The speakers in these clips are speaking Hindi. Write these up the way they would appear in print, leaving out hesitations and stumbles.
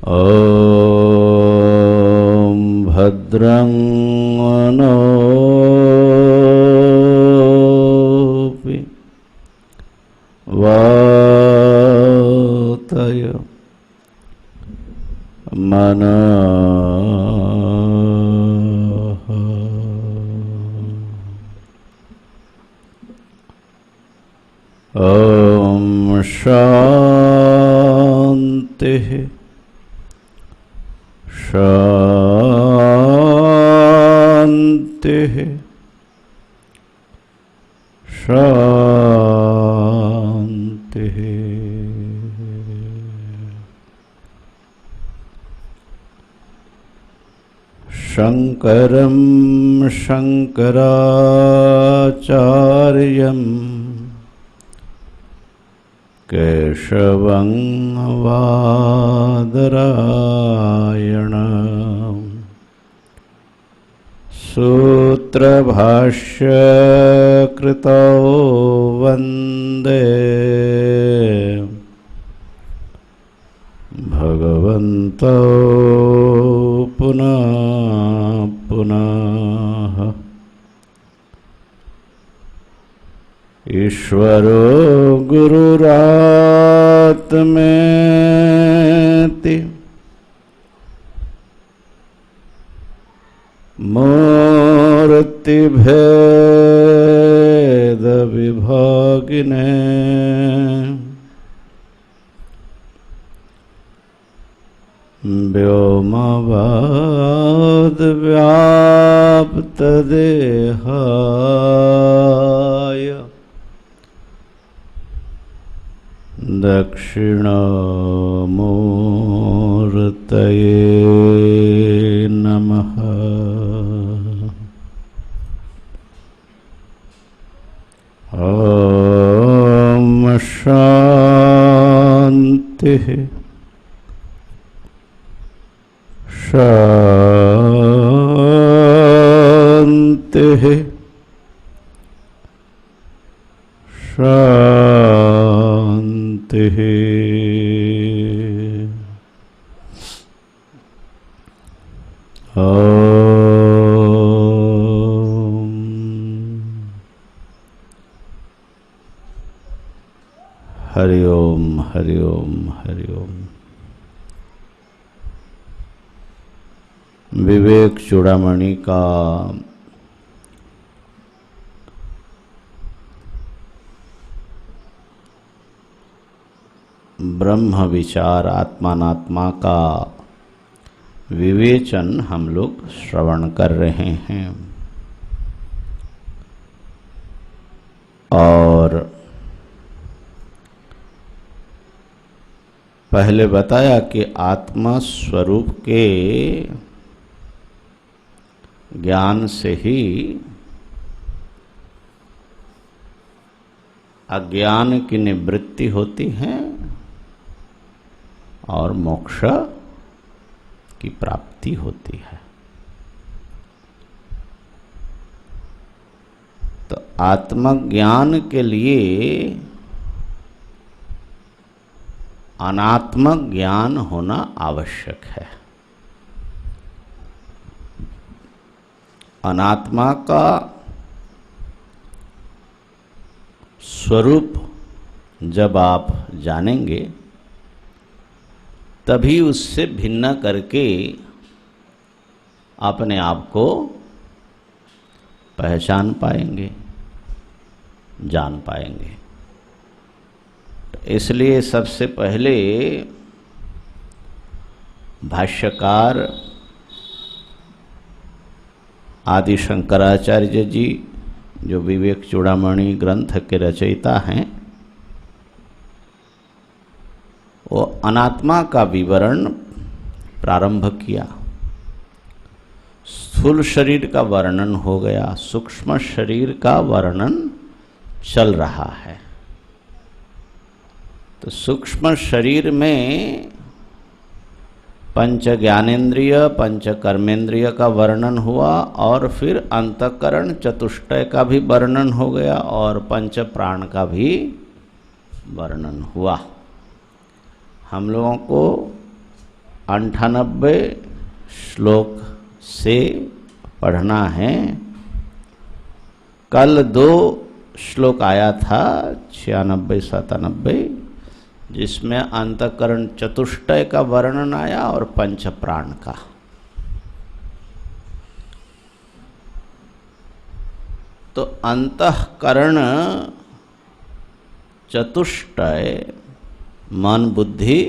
ॐ भद्रं मनोऽपि वातय मनः। ॐ शान्तिः शान्तिः शान्तिः। शङ्करं शङ्कराचार्यं केशवं बादरायणं सूत्रभाष्यकृतौ वन्दे भगवन्तौ पुनः पुनः। ईश्वरो गुरुरात्मेति मूर्तिभेदविभागिने व्योमवद्व्याप्तदेहाय दक्षिणामूर्तये नमः। ॐ शान्तिः शान्तिः शान्तिः। हरि ओम हरि ओम हरि ओम। विवेक चूड़ामणि का ब्रह्म विचार आत्मानात्मा का विवेचन हम लोग श्रवण कर रहे हैं और पहले बताया कि आत्मा स्वरूप के ज्ञान से ही अज्ञान की निवृत्ति होती है और मोक्ष की प्राप्ति होती है। तो आत्मज्ञान के लिए अनात्म ज्ञान होना आवश्यक है। अनात्मा का स्वरूप जब आप जानेंगे तभी उससे भिन्न करके अपने आप को पहचान पाएंगे, जान पाएंगे। इसलिए सबसे पहले भाष्यकार आदि शंकराचार्य जी जो विवेक चूड़ामणि ग्रंथ के रचयिता हैं, वो अनात्मा का विवरण प्रारंभ किया। स्थूल शरीर का वर्णन हो गया, सूक्ष्म शरीर का वर्णन चल रहा है। तो सूक्ष्म शरीर में पंच ज्ञानेन्द्रिय पंच कर्मेंद्रिय का वर्णन हुआ और फिर अंतःकरण चतुष्टय का भी वर्णन हो गया और पंच प्राण का भी वर्णन हुआ। हम लोगों को 98 श्लोक से पढ़ना है। कल 2 श्लोक आया था 96-97, जिसमें अंतःकरण चतुष्टय का वर्णन आया और पंच प्राण का। तो अंतःकरण चतुष्टय मन, बुद्धि,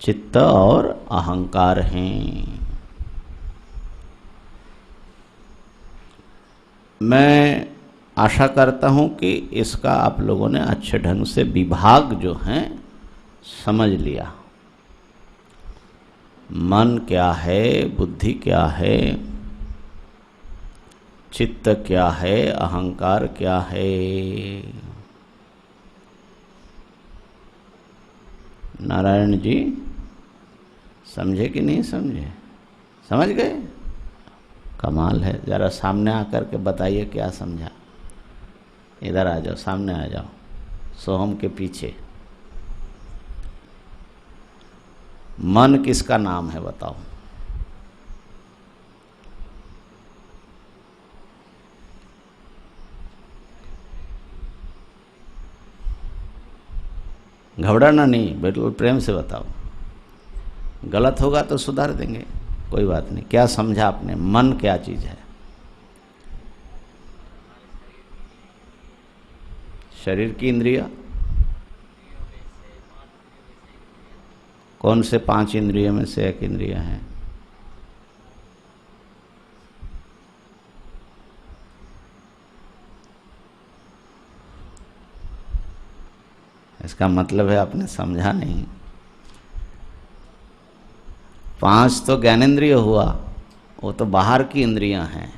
चित्त और अहंकार हैं। मैं आशा करता हूं कि इसका आप लोगों ने अच्छे ढंग से विभाग जो हैं समझ लिया। मन क्या है, बुद्धि क्या है, चित्त क्या है, अहंकार क्या है। नारायण जी समझे कि नहीं समझे? समझ गए? कमाल है। जरा सामने आकर के बताइए क्या समझा। इधर आ जाओ, सामने आ जाओ, सोहम के पीछे। मन किसका नाम है बताओ? घबराना नहीं, बिल्कुल प्रेम से बताओ। गलत होगा तो सुधार देंगे, कोई बात नहीं। क्या समझा आपने? मन क्या चीज है? शरीर की इंद्रिया। कौन से 5 इंद्रियों में से एक इंद्रिय है? इसका मतलब है आपने समझा नहीं। 5 तो ज्ञानेंद्रिय हुआ, वो तो बाहर की इंद्रियां हैं।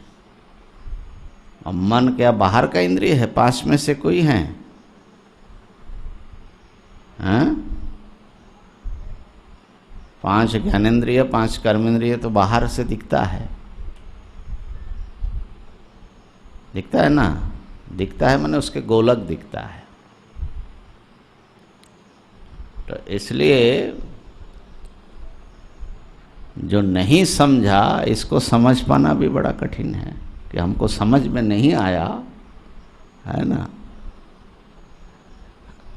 और मन क्या बाहर का इंद्रिय है? 5 में से कोई है? हैं? 5 ज्ञानेंद्रिय, 5 कर्मेंद्रिय तो बाहर से दिखता है। दिखता है ना? दिखता है माने उसके गोलक दिखता है। तो इसलिए जो नहीं समझा, इसको समझ पाना भी बड़ा कठिन है कि हमको समझ में नहीं आया, है ना।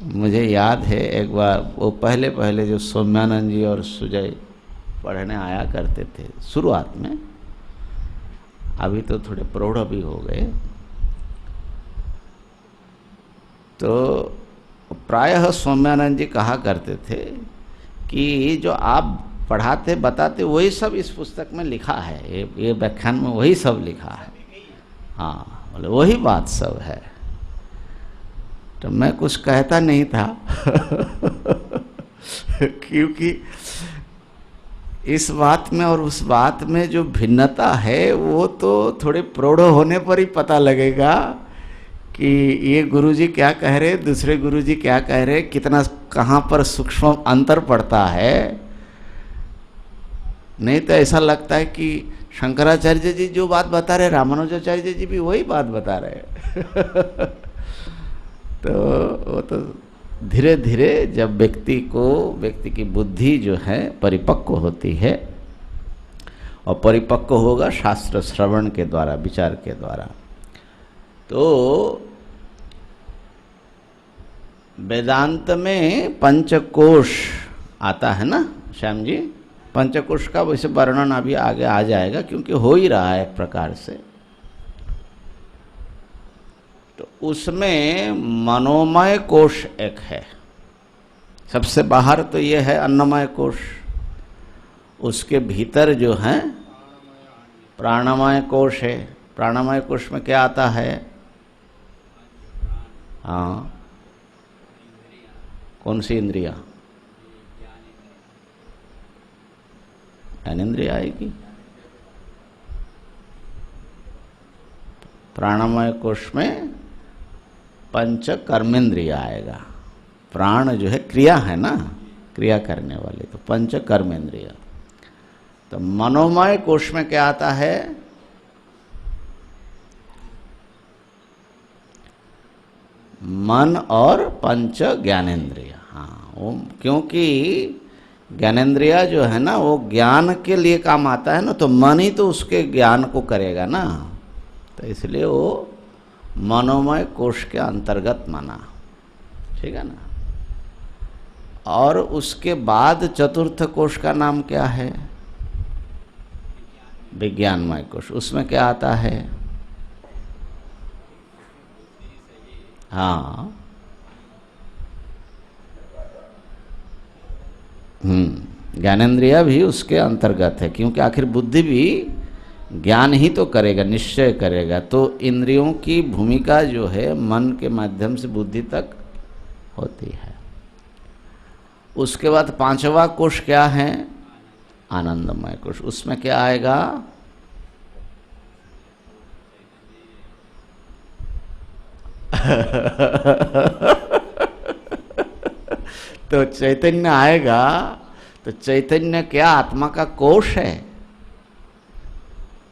मुझे याद है एक बार, वो पहले जो सौम्यानंद जी और सुजय पढ़ने आया करते थे शुरुआत में, अभी तो थोड़े प्रौढ़ भी हो गए, तो प्रायः सौम्यानंद जी कहा करते थे कि जो आप पढ़ाते बताते वही सब इस पुस्तक में लिखा है, ये व्याख्यान में वही सब लिखा है। हाँ, बोले वही बात सब है। तो मैं कुछ कहता नहीं था क्योंकि इस बात में और उस बात में जो भिन्नता है वो तो थोड़े प्रौढ़ होने पर ही पता लगेगा कि ये गुरुजी क्या कह रहे, दूसरे गुरुजी क्या कह रहे, कितना कहाँ पर सूक्ष्म अंतर पड़ता है। नहीं तो ऐसा लगता है कि शंकराचार्य जी जो बात बता रहे, रामानुजाचार्य जी भी वही बात बता रहे तो वो तो धीरे धीरे जब व्यक्ति की बुद्धि जो है परिपक्व होती है, और परिपक्व होगा शास्त्र श्रवण के द्वारा, विचार के द्वारा, तो वेदांत में पंचकोश आता है ना श्याम जी। पंचकोश का वैसे वर्णन अभी आगे आ जाएगा क्योंकि हो ही रहा है एक प्रकार से। तो उसमें मनोमय कोश एक है, सबसे बाहर तो ये है अन्नमय कोश, उसके भीतर जो है प्राणमय कोश है। प्राणमय कोश में क्या आता है? हाँ, कौन सी इंद्रिया? ज्ञानेंद्रिय आएगी। प्राणमय कोश में पंच कर्मेंद्रिय आएगा। प्राण जो है क्रिया है ना, क्रिया करने वाले, तो पंच कर्मेंद्रिय। तो मनोमय कोश में क्या आता है? मन और पंच ज्ञानेंद्रिय। हाँ, क्योंकि ज्ञानेंद्रिया जो है ना वो ज्ञान के लिए काम आता है ना, तो मन ही तो उसके ज्ञान को करेगा ना, तो इसलिए वो मनोमय कोश के अंतर्गत माना, ठीक है ना। और उसके बाद चतुर्थ कोश का नाम क्या है? विज्ञानमय कोश। उसमें क्या आता है? हाँ, ज्ञानेंद्रिया भी उसके अंतर्गत है, क्योंकि आखिर बुद्धि भी ज्ञान ही तो करेगा, निश्चय करेगा। तो इंद्रियों की भूमिका जो है मन के माध्यम से बुद्धि तक होती है। उसके बाद पांचवा कोश क्या है? आनंदमय कोश। उसमें क्या आएगा? तो चैतन्य आएगा, तो चैतन्य क्या आत्मा का कोश है?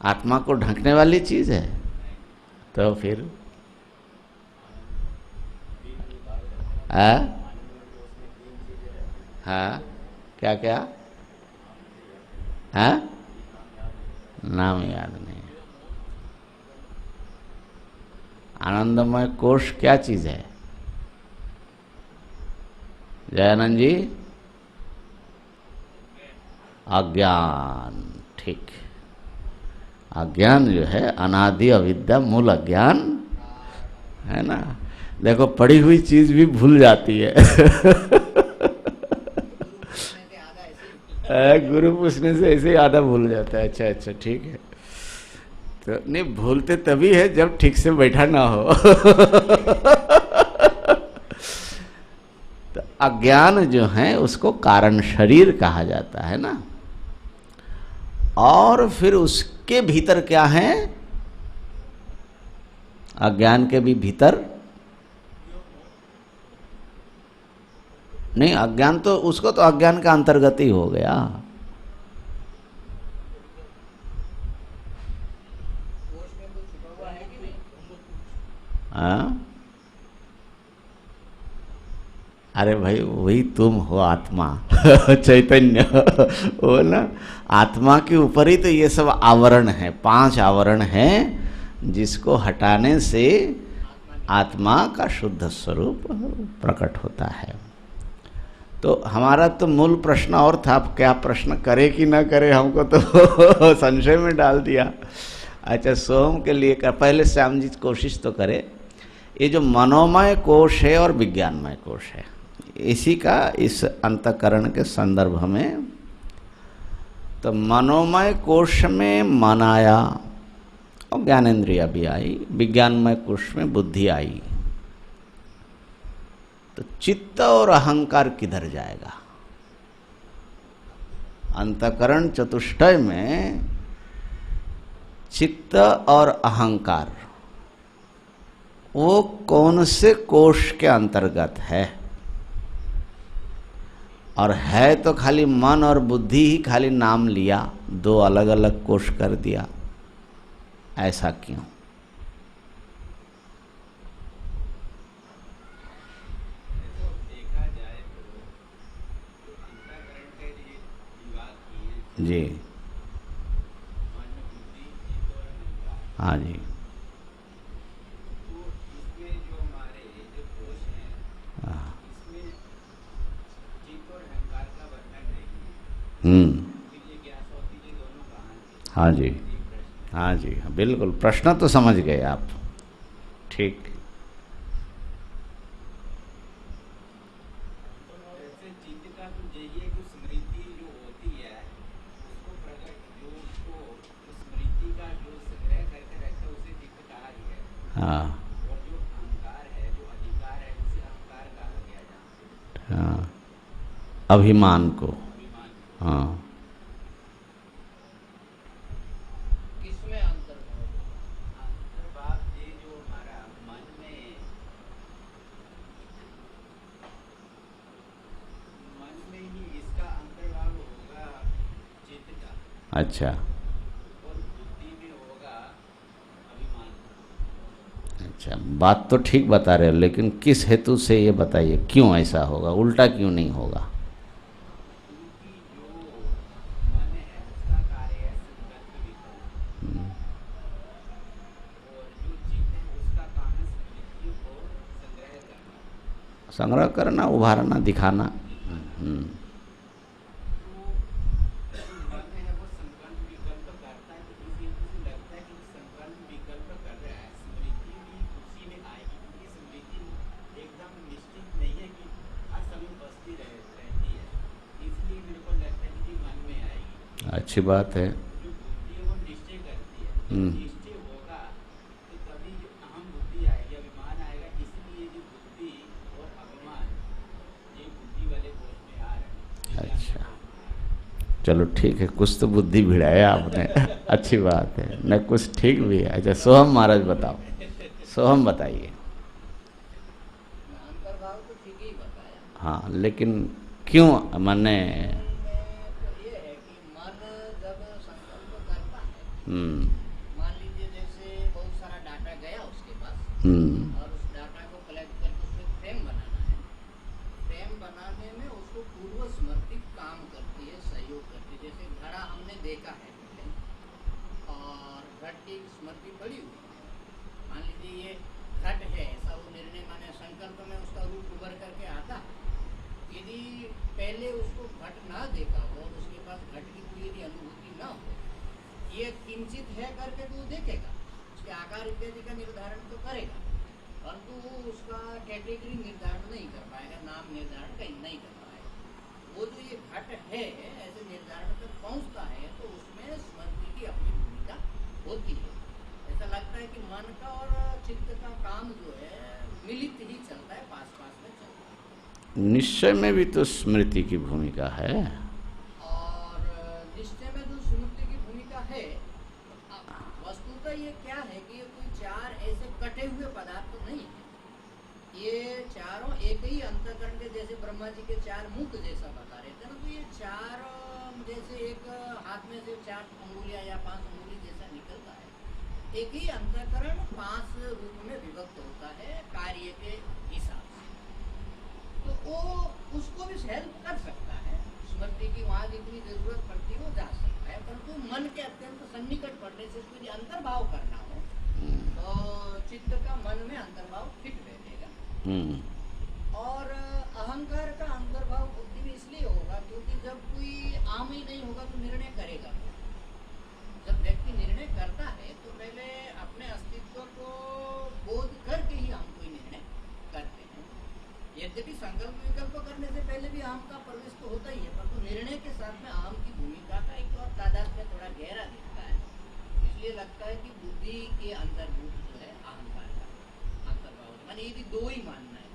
आत्मा को ढकने वाली चीज है। तो फिर हाँ, क्या क्या? हाँ, नाम याद नहीं। आनंदमय कोश क्या चीज है? जयानंद जी, अज्ञान। ठीक, अज्ञान जो है अनादि अविद्या मूल अज्ञान है ना। देखो पढ़ी हुई चीज भी भूल जाती है। गुरु पूछने से ऐसे ही आधा भूल जाता है। अच्छा अच्छा, ठीक है। तो नहीं, भूलते तभी है जब ठीक से बैठा ना हो। तो अज्ञान जो है उसको कारण शरीर कहा जाता है ना। और फिर उसके भीतर क्या है? अज्ञान के भी भीतर नहीं, अज्ञान तो उसको तो अज्ञान का अंतर्गत ही हो गया। हाँ, अरे भाई वही तुम हो आत्मा। चैतन्य वो ना, आत्मा के ऊपर ही तो ये सब आवरण है, 5 आवरण हैं जिसको हटाने से आत्मा का शुद्ध स्वरूप प्रकट होता है। तो हमारा तो मूल प्रश्न और था, आप क्या प्रश्न करे कि ना करे, हमको तो संशय में डाल दिया। अच्छा, सोम के लिए कर, पहले श्याम जी कोशिश तो करे। ये जो मनोमय कोश है और विज्ञानमय कोश है, इसी का इस अंतःकरण के संदर्भ में, तो मनोमय कोश में मन आया और ज्ञानेंद्रिया भी आई, विज्ञानमय कोश में बुद्धि आई। तो चित्त और अहंकार किधर जाएगा? अंतःकरण चतुष्टय में चित्त और अहंकार वो कौन से कोश के अंतर्गत है? और है तो खाली मन और बुद्धि ही, खाली नाम लिया, 2 अलग अलग कोश कर दिया, ऐसा क्यों? जी, हाँ जी, हाँ जी, हाँ जी, बिल्कुल। प्रश्न तो समझ गए आप, ठीक। हाँ हाँ, अभिमान को, हाँ। अच्छा अच्छा, बात तो ठीक बता रहे हो, लेकिन किस हेतु से ये बताइए, क्यों ऐसा होगा? उल्टा क्यों नहीं होगा? संग्रह करना, उभारना, दिखाना। अच्छी बात है। अच्छा, चलो ठीक है, कुछ तो बुद्धि भिड़ाया आपने। अच्छी बात है, न कुछ ठीक भी है। अच्छा सोहम महाराज बताओ, सोहम बताइए। हाँ, लेकिन क्यों माने? मान लीजिए जैसे बहुत सारा डाटा गया उसके पास और उस डाटा को कलेक्ट करके उसमें फ्रेम बनाना है। फ्रेम बनाने में उसको पूर्व स्मृति काम करती है, सहयोग करती है। जैसे घड़ा हमने देखा है और घट की स्मृति पड़ी हुई है। मान लीजिए ये घट है, ऐसा वो निर्णय माने संकल्प में उसका रूप उभर करके आता। यदि पहले उसको घट ना देखा हो और उसके पास घट की कोई यदि अनुभूति ना हो, ये किंचित है करके तो देखेगा, उसके आकार इत्यादि का निर्धारण तो करेगा, परंतु वो उसका कैटेगरी निर्धारण नहीं कर पाएगा, नाम निर्धारण कहीं नहीं कर पाएगा। वो जो ये घट है ऐसे निर्धारण तक पहुंचता है तो उसमें स्मृति की अपनी भूमिका होती है। ऐसा लगता है कि मन का और चित्त का काम जो है मिलित ही चलता है, पास पास में चलता है। निश्चय में भी तो स्मृति की भूमिका है। ये क्या है कि ये कोई चार ऐसे कटे हुए पदार्थ तो नहीं है। ये चारों एक ही अंतःकरण के, जैसे ब्रह्मा जी के चार मुख जैसा बता रहे थे ना, तो ये चार जैसे एक हाथ में से 4 अंगुलियां या 5 अंगुली जैसा निकलता है। एक ही अंतःकरण 5 रूप में विभक्त होता है कार्य के हिसाब से। तो वो उसको भी हेल्प कर सकता है, स्मृति की वहां जितनी जरूरत पड़ती है वो जा सकता है, परंतु मन के अत्यंत सन्निकट पड़ने से इसको यदि अंतर्भाव करना हो तो चित्त का मन में अंतर्भाव फिट बैठेगा। और अहंकार का अंतर्भाव बुद्धि में इसलिए होगा क्योंकि जब कोई आम ही नहीं होगा तो निर्णय करेगा। जब व्यक्ति निर्णय करता है तो पहले अपने अस्तित्व को बोध करके ही हम कोई निर्णय करते हैं। यद्यपि संकल्प विकल्प करने से पहले भी आम का प्रवेश तो होता ही है, परंतु निर्णय के साथ में आम की भूमिका का एक और तादाद में थोड़ा गहरा दिखता है। इसलिए लगता है कि बुद्धि के अंतर्भूत जो है अहंकार का अंतर्भाव, माने ये भी 2 ही मानना है।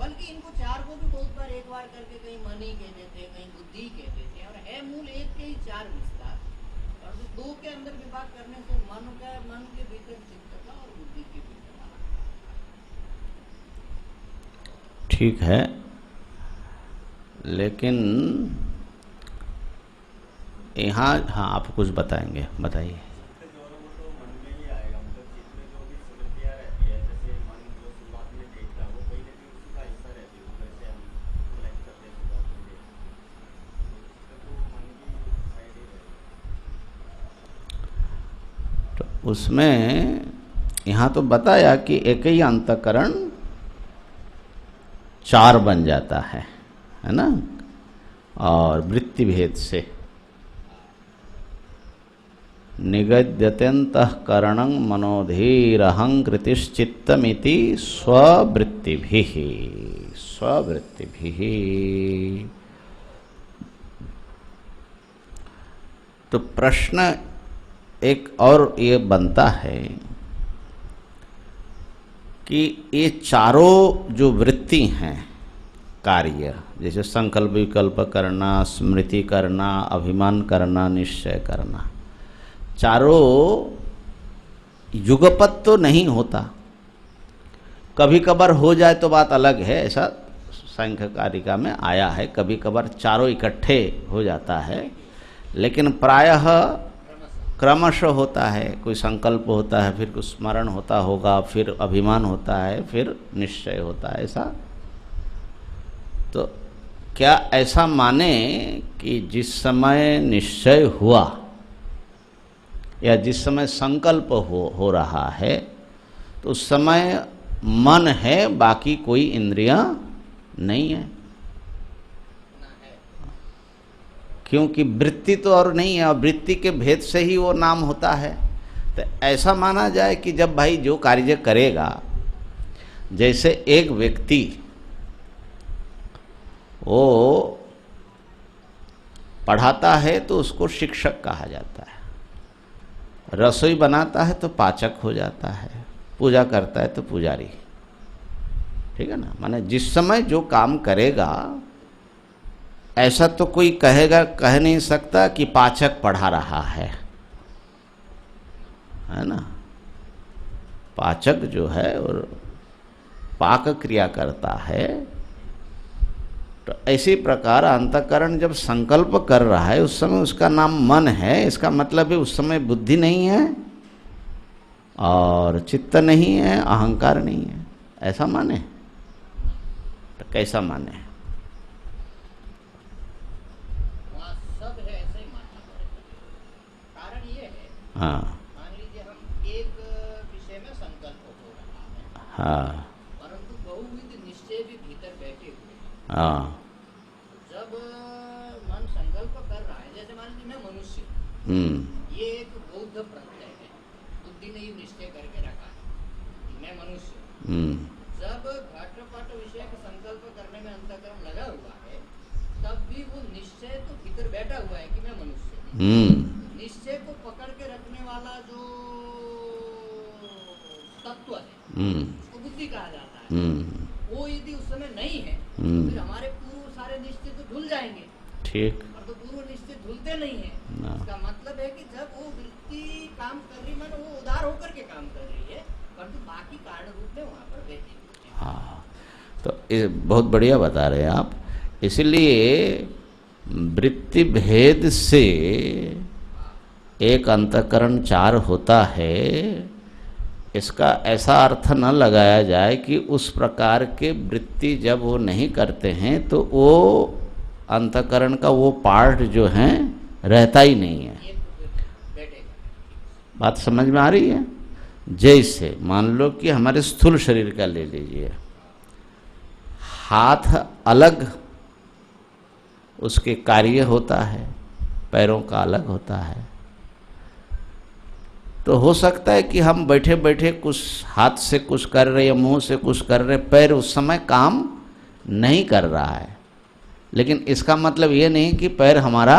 बल्कि इनको 4 को भी बहुत बार एक बार करके कहीं मन ही कह देते हैं, कहीं बुद्धि कह देते हैं, और है मूल एक के ही 4 विस्तार, और 2 के अंदर विभाग करने से मन के भीतर चित्त का और बुद्धि के भीतर। ठीक है, लेकिन यहाँ हाँ आप कुछ बताएंगे, बताइए। तो उसमें यहाँ तो बताया कि एक ही अंतःकरण 4 बन जाता है ना, और वृत्ति भेद से निगद्यत्यंतःकरणं मनोधीरहंकृतिश्चित्तमिति स्ववृत्तिभिः। तो प्रश्न एक और ये बनता है कि ये चारों जो वृत्ति हैं कार्य, जैसे संकल्प विकल्प करना, स्मृति करना, अभिमान करना, निश्चय करना, चारों युगपत तो नहीं होता। कभी कभार हो जाए तो बात अलग है, ऐसा सांख्य कारिका में आया है, कभी कभार चारों इकट्ठे हो जाता है, लेकिन प्रायः क्रमशः होता है। कोई संकल्प होता है, फिर कुछ स्मरण होता होगा, फिर अभिमान होता है, फिर निश्चय होता है, ऐसा। तो क्या ऐसा माने कि जिस समय निश्चय हुआ या जिस समय संकल्प हो रहा है तो उस समय मन है, बाकी कोई इंद्रियां नहीं है, क्योंकि वृत्ति तो और नहीं है, और वृत्ति के भेद से ही वो नाम होता है। तो ऐसा माना जाए कि जब भाई जो कार्य करेगा, जैसे एक व्यक्ति वो पढ़ाता है तो उसको शिक्षक कहा जाता है, रसोई बनाता है तो पाचक हो जाता है, पूजा करता है तो पुजारी, ठीक है ना। माने जिस समय जो काम करेगा, ऐसा तो कोई कह नहीं सकता कि पाचक पढ़ा रहा है ना। पाचक जो है और पाक क्रिया करता है। तो इसी प्रकार अंतःकरण जब संकल्प कर रहा है, उस समय उसका नाम मन है। इसका मतलब है उस समय बुद्धि नहीं है और चित्त नहीं है, अहंकार नहीं है। ऐसा माने? तो कैसा माने? हाँ, मान लीजिए हम एक विषय में संकल्प हो रहा है, हाँ, परंतु बहुविध निश्चय भी भीतर बैठे हुए हैं। हाँ, जब मन संकल्प कर रहा है, जैसे मान लीजिए मैं मनुष्य, ये एक बौद्ध प्रत्यय है, बुद्धि ने ये निश्चय करके रखा है मैं मनुष्य। जब घटपट विषय का संकल्प करने में अंतःकरण लगा हुआ है, तब भी वो निश्चय तो भीतर बैठा हुआ है कि मैं मनुष्य हूँ। निश्चय को पकड़ के रखने वाला जो तत्व है, उसको बुद्धि कहा जाता है। वो यदि उस समय नहीं है, तो फिर हमारे पूर्व सारे निश्चय तो धुल जाएंगे। ठीक। और तो पूर्व निश्चय धुलते नहीं है। इसका मतलब है कि जब वो वृत्ति काम कर रही, मानो वो उदार होकर के काम कर रही है, परंतु बाकी कारण रूप में वहाँ पर बैठे हुए हैं। हाँ, तो बहुत बढ़िया बता रहे हैं आप। इसलिए वृत्ति भेद से एक अंतःकरण चार होता है। इसका ऐसा अर्थ न लगाया जाए कि उस प्रकार के वृत्ति जब वो नहीं करते हैं तो वो अंतःकरण का वो पार्ट जो है रहता ही नहीं है। बात समझ में आ रही है? जैसे मान लो कि हमारे स्थूल शरीर का ले लीजिए, हाथ अलग उसके कार्य होता है, पैरों का अलग होता है। तो हो सकता है कि हम बैठे बैठे कुछ हाथ से कुछ कर रहे या मुंह से कुछ कर रहे, पैर उस समय काम नहीं कर रहा है, लेकिन इसका मतलब ये नहीं कि पैर हमारा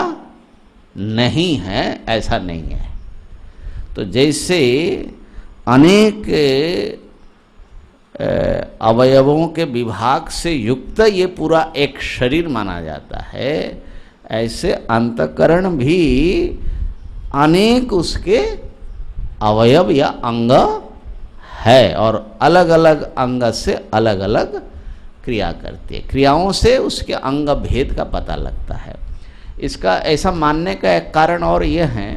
नहीं है, ऐसा नहीं है। तो जैसे अनेक अवयवों के विभाग से युक्त ये पूरा एक शरीर माना जाता है, ऐसे अंतःकरण भी अनेक उसके अवयव या अंग है और अलग अलग अंग से अलग अलग क्रिया करती है। क्रियाओं से उसके अंग भेद का पता लगता है। इसका ऐसा मानने का एक कारण और यह है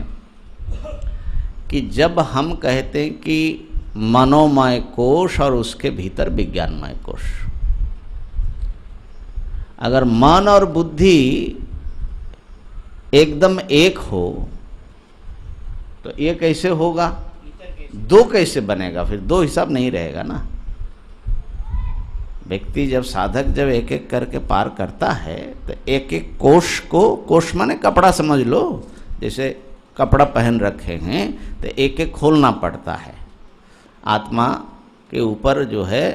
कि जब हम कहते हैं कि मनोमय कोश और उसके भीतर विज्ञानमय कोश, अगर मन और बुद्धि एकदम एक हो तो ये कैसे होगा? दो कैसे बनेगा? फिर दो हिसाब नहीं रहेगा ना। व्यक्ति जब साधक जब एक एक करके पार करता है तो एक एक कोश को, कोश माने कपड़ा समझ लो, जैसे कपड़ा पहन रखे हैं तो एक एक खोलना पड़ता है। आत्मा के ऊपर जो है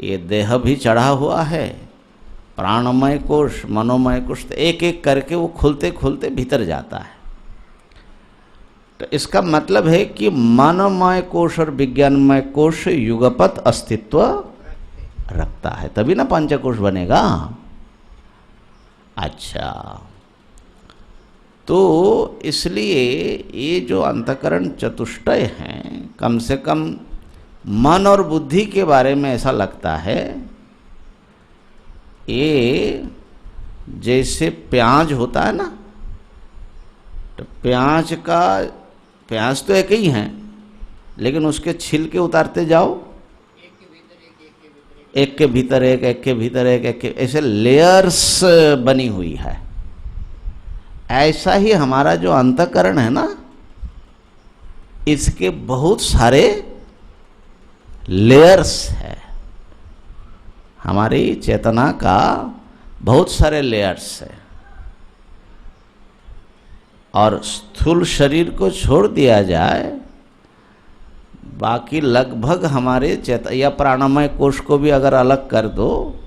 ये देह भी चढ़ा हुआ है, प्राणमय कोश, मनोमय कोश, तो एक एक करके वो खुलते खुलते भीतर जाता है। तो इसका मतलब है कि मनोमय कोश और विज्ञानमय कोश युगपत अस्तित्व रखता है, तभी ना पंचकोश बनेगा। अच्छा, तो इसलिए ये जो अंतःकरण चतुष्टय हैं, कम से कम मन और बुद्धि के बारे में ऐसा लगता है ये जैसे प्याज होता है ना, तो प्याज तो एक ही है, लेकिन उसके छिलके उतारते जाओ, एक के भीतर एक, एक के भीतर एक, एक के, ऐसे लेयर्स बनी हुई है। ऐसा ही हमारा जो अंतःकरण है ना, इसके बहुत सारे लेयर्स है। हमारी चेतना का बहुत सारे लेयर्स है, और स्थूल शरीर को छोड़ दिया जाए, बाकी लगभग हमारे या प्राणमय कोश को भी अगर अलग कर दो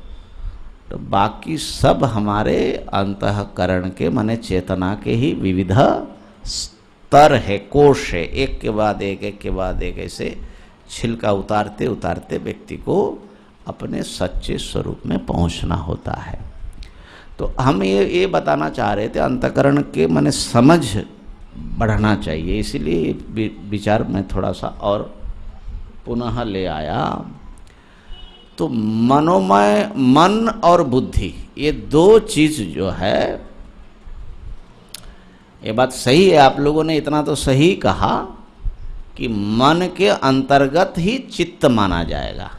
तो बाकी सब हमारे अंतःकरण के माने चेतना के ही विविध स्तर है, कोश है, एक के बाद एक ऐसे छिलका उतारते उतारते व्यक्ति को अपने सच्चे स्वरूप में पहुंचना होता है। तो हम ये बताना चाह रहे थे, अंतःकरण के माने समझ बढ़ना चाहिए, इसीलिए विचार में थोड़ा सा और पुनः ले आया। तो मनोमय, मन और बुद्धि, ये दो चीज जो है, ये बात सही है, आप लोगों ने इतना तो सही कहा कि मन के अंतर्गत ही चित्त माना जाएगा,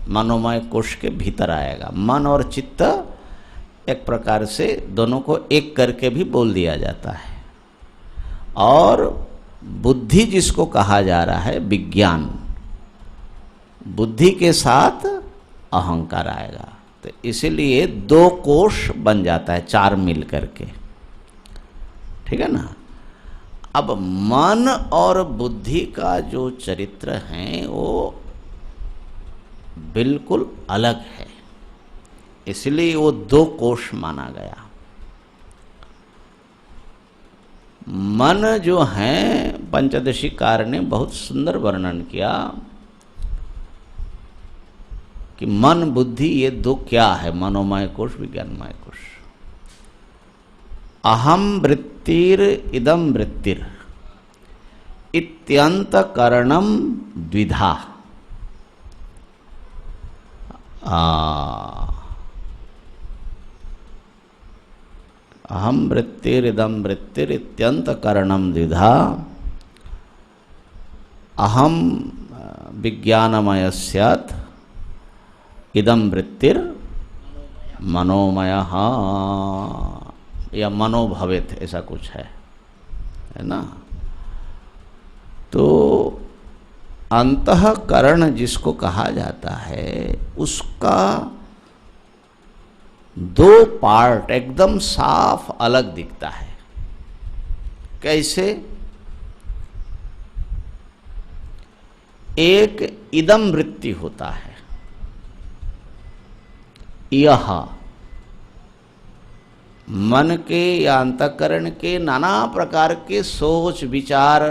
मनोमय कोश के भीतर आएगा। मन और चित्त एक प्रकार से दोनों को एक करके भी बोल दिया जाता है। और बुद्धि जिसको कहा जा रहा है विज्ञान, बुद्धि के साथ अहंकार आएगा, तो इसीलिए दो कोश बन जाता है, चार मिल करके, ठीक है ना। अब मन और बुद्धि का जो चरित्र है वो बिल्कुल अलग है, इसलिए वो दो कोश माना गया। मन जो है, पंचदशीकार ने बहुत सुंदर वर्णन किया कि मन बुद्धि ये दो क्या है, मनोमय कोश विज्ञानमय कोश। अहम वृत्तिर इदम वृत्तिर इत्यंतकरणम द्विधा। अहम वृत्तिर इदम वृत्तिर इत्यंतकरणम द्विधा। अहम विज्ञानमय स्यात् इदम वृत्तिर मनोमयः या मनोभवेत्, ऐसा कुछ है ना। तो अंतःकरण जिसको कहा जाता है उसका दो पार्ट एकदम साफ अलग दिखता है। कैसे? एक इदम वृत्ति होता है, यह मन के या अंतःकरण के नाना प्रकार के सोच विचार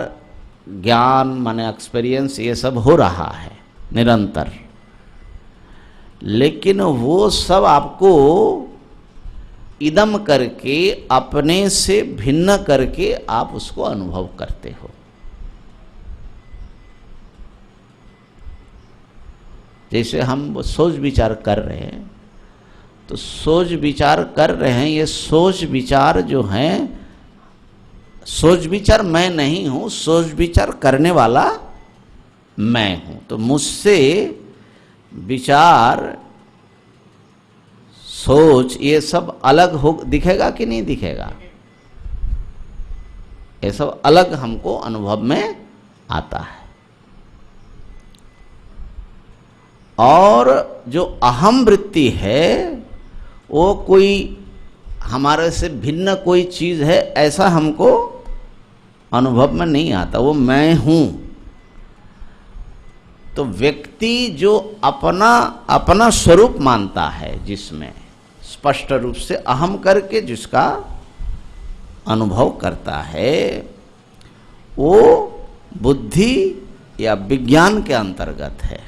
ज्ञान माने एक्सपीरियंस ये सब हो रहा है निरंतर, लेकिन वो सब आपको इदम करके अपने से भिन्न करके आप उसको अनुभव करते हो। जैसे हम सोच विचार कर रहे हैं, तो सोच विचार कर रहे हैं, ये सोच विचार जो हैं, सोच विचार मैं नहीं हूं, सोच विचार करने वाला मैं हूं। तो मुझसे विचार सोच ये सब अलग हो दिखेगा कि नहीं दिखेगा? ये सब अलग हमको अनुभव में आता है। और जो अहम वृत्ति है वो कोई हमारे से भिन्न कोई चीज है ऐसा हमको अनुभव में नहीं आता, वो मैं हूं। तो व्यक्ति जो अपना अपना स्वरूप मानता है, जिसमें स्पष्ट रूप से अहम करके जिसका अनुभव करता है, वो बुद्धि या विज्ञान के अंतर्गत है।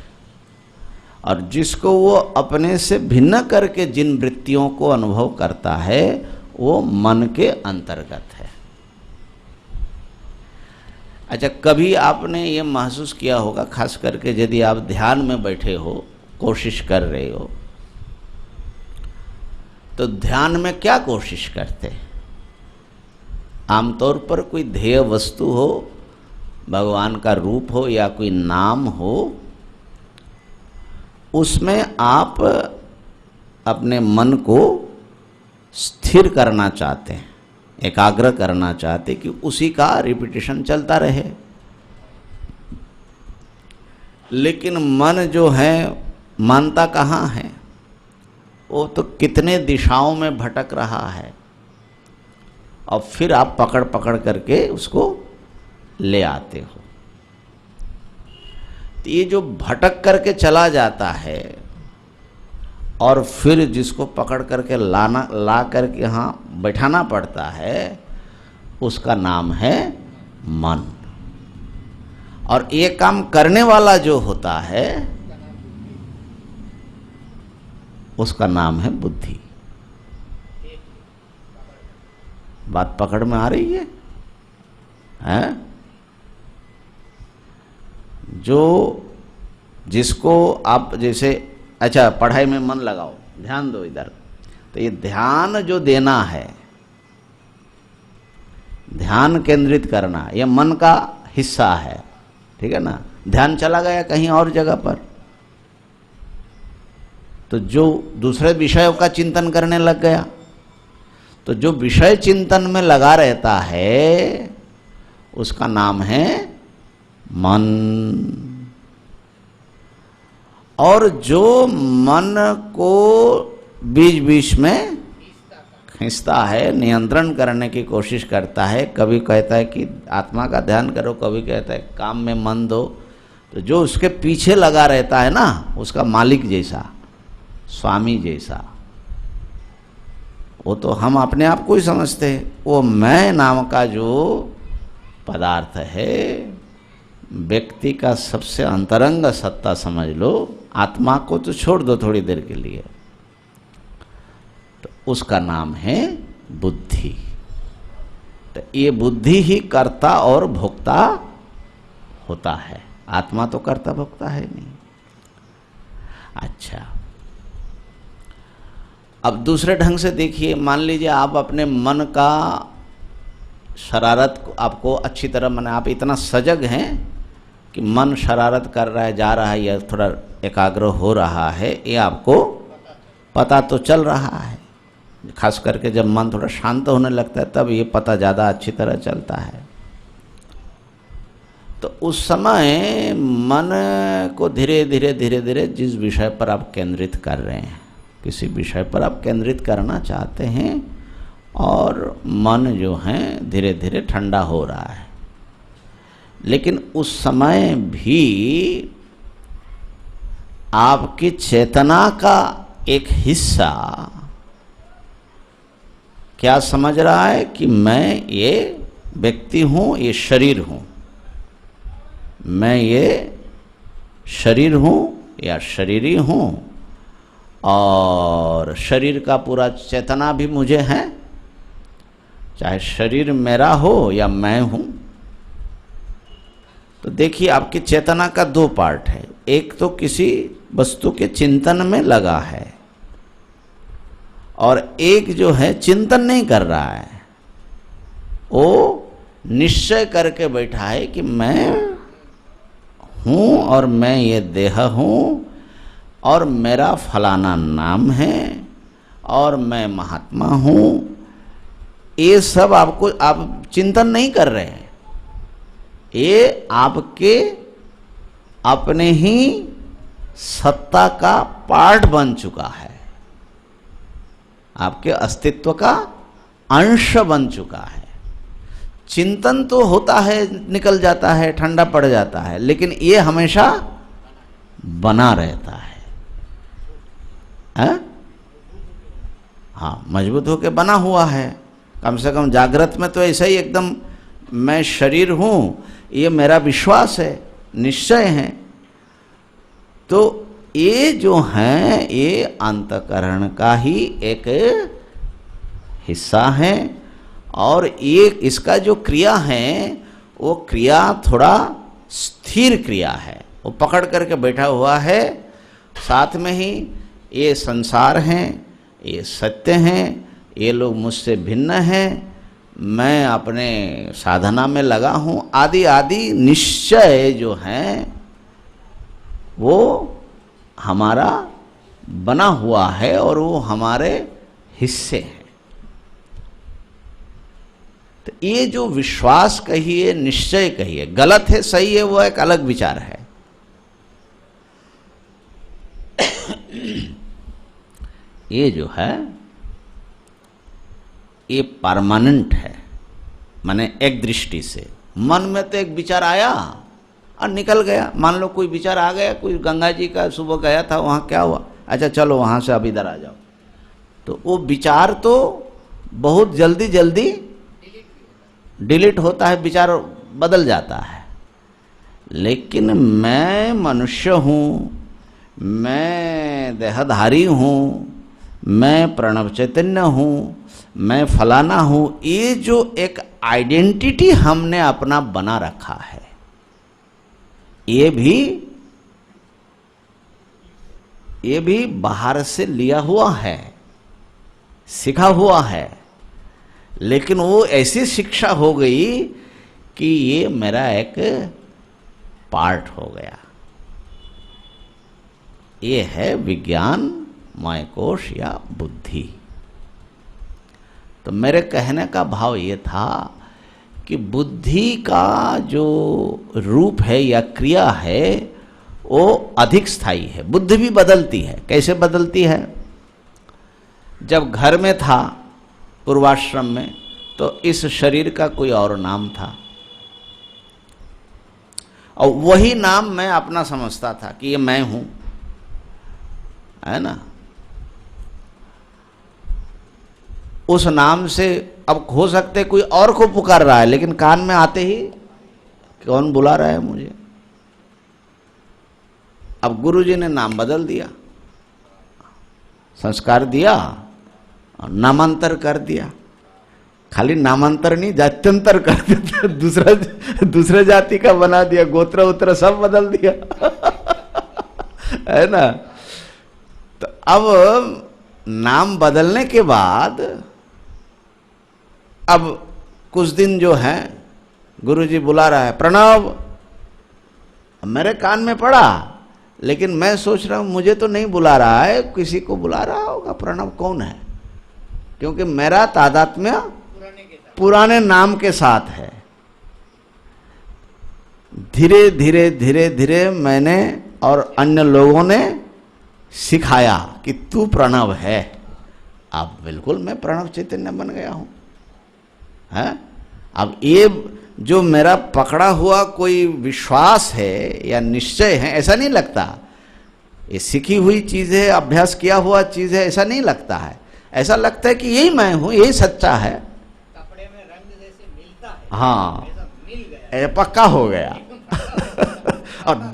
और जिसको वो अपने से भिन्न करके जिन वृत्तियों को अनुभव करता है वो मन के अंतर्गत है। अच्छा, कभी आपने ये महसूस किया होगा, खास करके यदि आप ध्यान में बैठे हो, कोशिश कर रहे हो, तो ध्यान में क्या कोशिश करते हैं? आमतौर पर कोई ध्येय वस्तु हो, भगवान का रूप हो या कोई नाम हो, उसमें आप अपने मन को स्थिर करना चाहते हैं, एकाग्र करना चाहते कि उसी का रिपीटिशन चलता रहे। लेकिन मन जो है मानता कहाँ है? वो तो कितने दिशाओं में भटक रहा है, और फिर आप पकड़ पकड़ करके उसको ले आते हो। तो ये जो भटक करके चला जाता है और फिर जिसको पकड़ करके ला करके यहाँ बैठाना पड़ता है, उसका नाम है मन। और ये काम करने वाला जो होता है उसका नाम है बुद्धि। बात पकड़ में आ रही है? जो जिसको आप जैसे, अच्छा पढ़ाई में मन लगाओ, ध्यान दो इधर, तो ये ध्यान जो देना है, ध्यान केंद्रित करना, यह मन का हिस्सा है, ठीक है ना। ध्यान चला गया कहीं और जगह पर, तो जो दूसरे विषयों का चिंतन करने लग गया, तो जो विषय चिंतन में लगा रहता है उसका नाम है मन। और जो मन को बीच बीच में खींचता है, नियंत्रण करने की कोशिश करता है, कभी कहता है कि आत्मा का ध्यान करो, कभी कहता है काम में मन दो, तो जो उसके पीछे लगा रहता है ना, उसका मालिक जैसा, स्वामी जैसा, वो तो हम अपने आप को ही समझते हैं। वो मैं नाम का जो पदार्थ है, व्यक्ति का सबसे अंतरंग सत्ता समझ लो, आत्मा को तो छोड़ दो थोड़ी देर के लिए, तो उसका नाम है बुद्धि। तो ये बुद्धि ही कर्ता और भोक्ता होता है, आत्मा तो कर्ता भोक्ता है नहीं। अच्छा, अब दूसरे ढंग से देखिए, मान लीजिए आप अपने मन का शरारत आपको अच्छी तरह, माने आप इतना सजग हैं कि मन शरारत कर रहा है, जा रहा है, या थोड़ा एकाग्र हो रहा है, ये आपको पता तो चल रहा है। खास करके जब मन थोड़ा शांत होने लगता है तब ये पता ज़्यादा अच्छी तरह चलता है। तो उस समय मन को धीरे धीरे धीरे धीरे जिस विषय पर आप केंद्रित कर रहे हैं, किसी विषय पर आप केंद्रित करना चाहते हैं, और मन जो है धीरे धीरे ठंडा हो रहा है, लेकिन उस समय भी आपकी चेतना का एक हिस्सा क्या समझ रहा है कि मैं ये व्यक्ति हूँ, ये शरीर हूँ, मैं ये शरीर हूँ या शरीरी हूँ, और शरीर का पूरा चेतना भी मुझे है, चाहे शरीर मेरा हो या मैं हूँ। तो देखिए आपकी चेतना का दो पार्ट है, एक तो किसी वस्तु के चिंतन में लगा है, और एक जो है चिंतन नहीं कर रहा है, वो निश्चय करके बैठा है कि मैं हूँ और मैं ये देह हूँ और मेरा फलाना नाम है और मैं महात्मा हूँ। ये सब आपको, आप चिंतन नहीं कर रहे हैं, ये आपके अपने ही सत्ता का पार्ट बन चुका है, आपके अस्तित्व का अंश बन चुका है। चिंतन तो होता है, निकल जाता है, ठंडा पड़ जाता है, लेकिन ये हमेशा बना रहता है, हाँ, मजबूत होकर बना हुआ है। कम से कम जागृत में तो ऐसा ही एकदम मैं शरीर हूँ, ये मेरा विश्वास है, निश्चय है। तो ये जो है ये अंतःकरण का ही एक हिस्सा है, और ये इसका जो क्रिया है वो क्रिया थोड़ा स्थिर क्रिया है, वो पकड़ करके बैठा हुआ है। साथ में ही ये संसार हैं, ये सत्य हैं, ये लोग मुझसे भिन्न हैं, मैं अपने साधना में लगा हूँ, आदि आदि निश्चय जो हैं वो हमारा बना हुआ है और वो हमारे हिस्से हैं। तो ये जो विश्वास कहिए, निश्चय कहिए, गलत है सही है वो एक अलग विचार है। ये जो है ये परमानेंट है। माने एक दृष्टि से मन में तो एक विचार आया और निकल गया। मान लो कोई विचार आ गया, कोई गंगा जी का सुबह गया था, वहाँ क्या हुआ, अच्छा चलो वहाँ से अब इधर आ जाओ, तो वो विचार तो बहुत जल्दी जल्दी डिलीट होता है, विचार बदल जाता है। लेकिन मैं मनुष्य हूँ, मैं देहधारी हूँ, मैं प्रणव चैतन्य हूँ, मैं फलाना हूँ, ये जो एक आइडेंटिटी हमने अपना बना रखा है, ये भी बाहर से लिया हुआ है, सीखा हुआ है। लेकिन वो ऐसी शिक्षा हो गई कि ये मेरा एक पार्ट हो गया। ये है विज्ञान मायकोश या बुद्धि। तो मेरे कहने का भाव ये था कि बुद्धि का जो रूप है या क्रिया है वो अधिक स्थायी है। बुद्धि भी बदलती है। कैसे बदलती है? जब घर में था पूर्वाश्रम में, तो इस शरीर का कोई और नाम था और वही नाम मैं अपना समझता था कि ये मैं हूं, है ना। उस नाम से अब हो सकते कोई और को पुकार रहा है, लेकिन कान में आते ही कौन बुला रहा है मुझे। अब गुरुजी ने नाम बदल दिया, संस्कार दिया और नामांतर कर दिया। खाली नामांतर नहीं, जात्यंतर कर दिया, दूसरे जाति का बना दिया, गोत्र उत्र सब बदल दिया है ना। तो अब नाम बदलने के बाद अब कुछ दिन जो है गुरुजी बुला रहा है प्रणव, मेरे कान में पड़ा, लेकिन मैं सोच रहा हूं मुझे तो नहीं बुला रहा है, किसी को बुला रहा होगा। प्रणव कौन है? क्योंकि मेरा तादात्म्य पुराने नाम के साथ है। धीरे धीरे धीरे धीरे मैंने और अन्य लोगों ने सिखाया कि तू प्रणव है। अब बिल्कुल मैं प्रणव चैतन्य बन गया हूं, है। अब ये जो मेरा पकड़ा हुआ कोई विश्वास है या निश्चय है, ऐसा नहीं लगता। ये सीखी हुई चीज है, अभ्यास किया हुआ चीज है, ऐसा नहीं लगता है। ऐसा लगता है कि यही मैं हूं, यही सच्चा है। कपड़े में रंग जैसे मिलता है, हाँ, मिल गया, पक्का हो गया और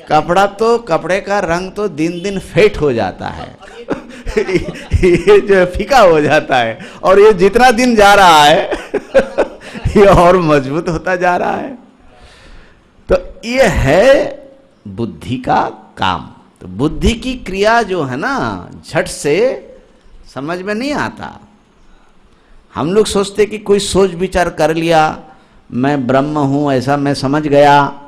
कपड़ा तो, कपड़े का रंग तो दिन दिन फेट हो जाता है ये जो फीका हो जाता है, और ये जितना दिन जा रहा है ये और मजबूत होता जा रहा है। तो ये है बुद्धि का काम। तो बुद्धि की क्रिया जो है ना, झट से समझ में नहीं आता। हम लोग सोचते कि कोई सोच विचार कर लिया, मैं ब्रह्म हूं, ऐसा मैं समझ गया।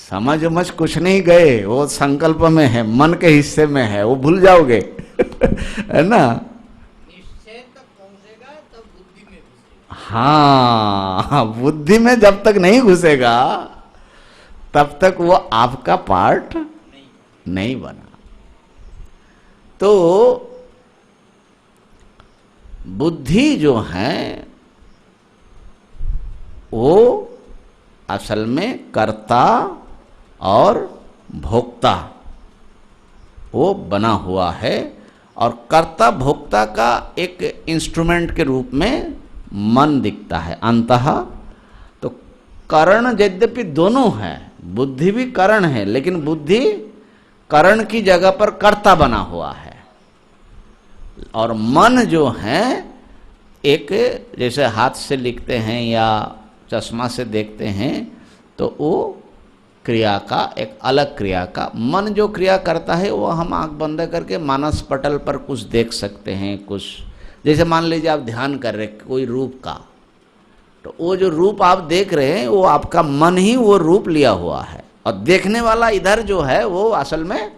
समझ कुछ नहीं गए, वो संकल्प में है, मन के हिस्से में है, वो भूल जाओगे है ना। निश्चय तक पहुंचेगा तब बुद्धि में घुसेगा। हाँ, बुद्धि में जब तक नहीं घुसेगा तब तक वो आपका पार्ट नहीं बना। तो बुद्धि जो है वो असल में कर्ता और भोक्ता वो बना हुआ है, और कर्ता भोक्ता का एक इंस्ट्रूमेंट के रूप में मन दिखता है अंतः। तो करण यद्यपि दोनों है, बुद्धि भी करण है, लेकिन बुद्धि करण की जगह पर कर्ता बना हुआ है, और मन जो है एक, जैसे हाथ से लिखते हैं या चश्मा से देखते हैं, तो वो क्रिया का एक अलग क्रिया का, मन जो क्रिया करता है वो हम आंख बंद करके मानस पटल पर कुछ देख सकते हैं। कुछ जैसे मान लीजिए आप ध्यान कर रहे कोई रूप का, तो वो जो रूप आप देख रहे हैं वो आपका मन ही वो रूप लिया हुआ है, और देखने वाला इधर जो है वो असल में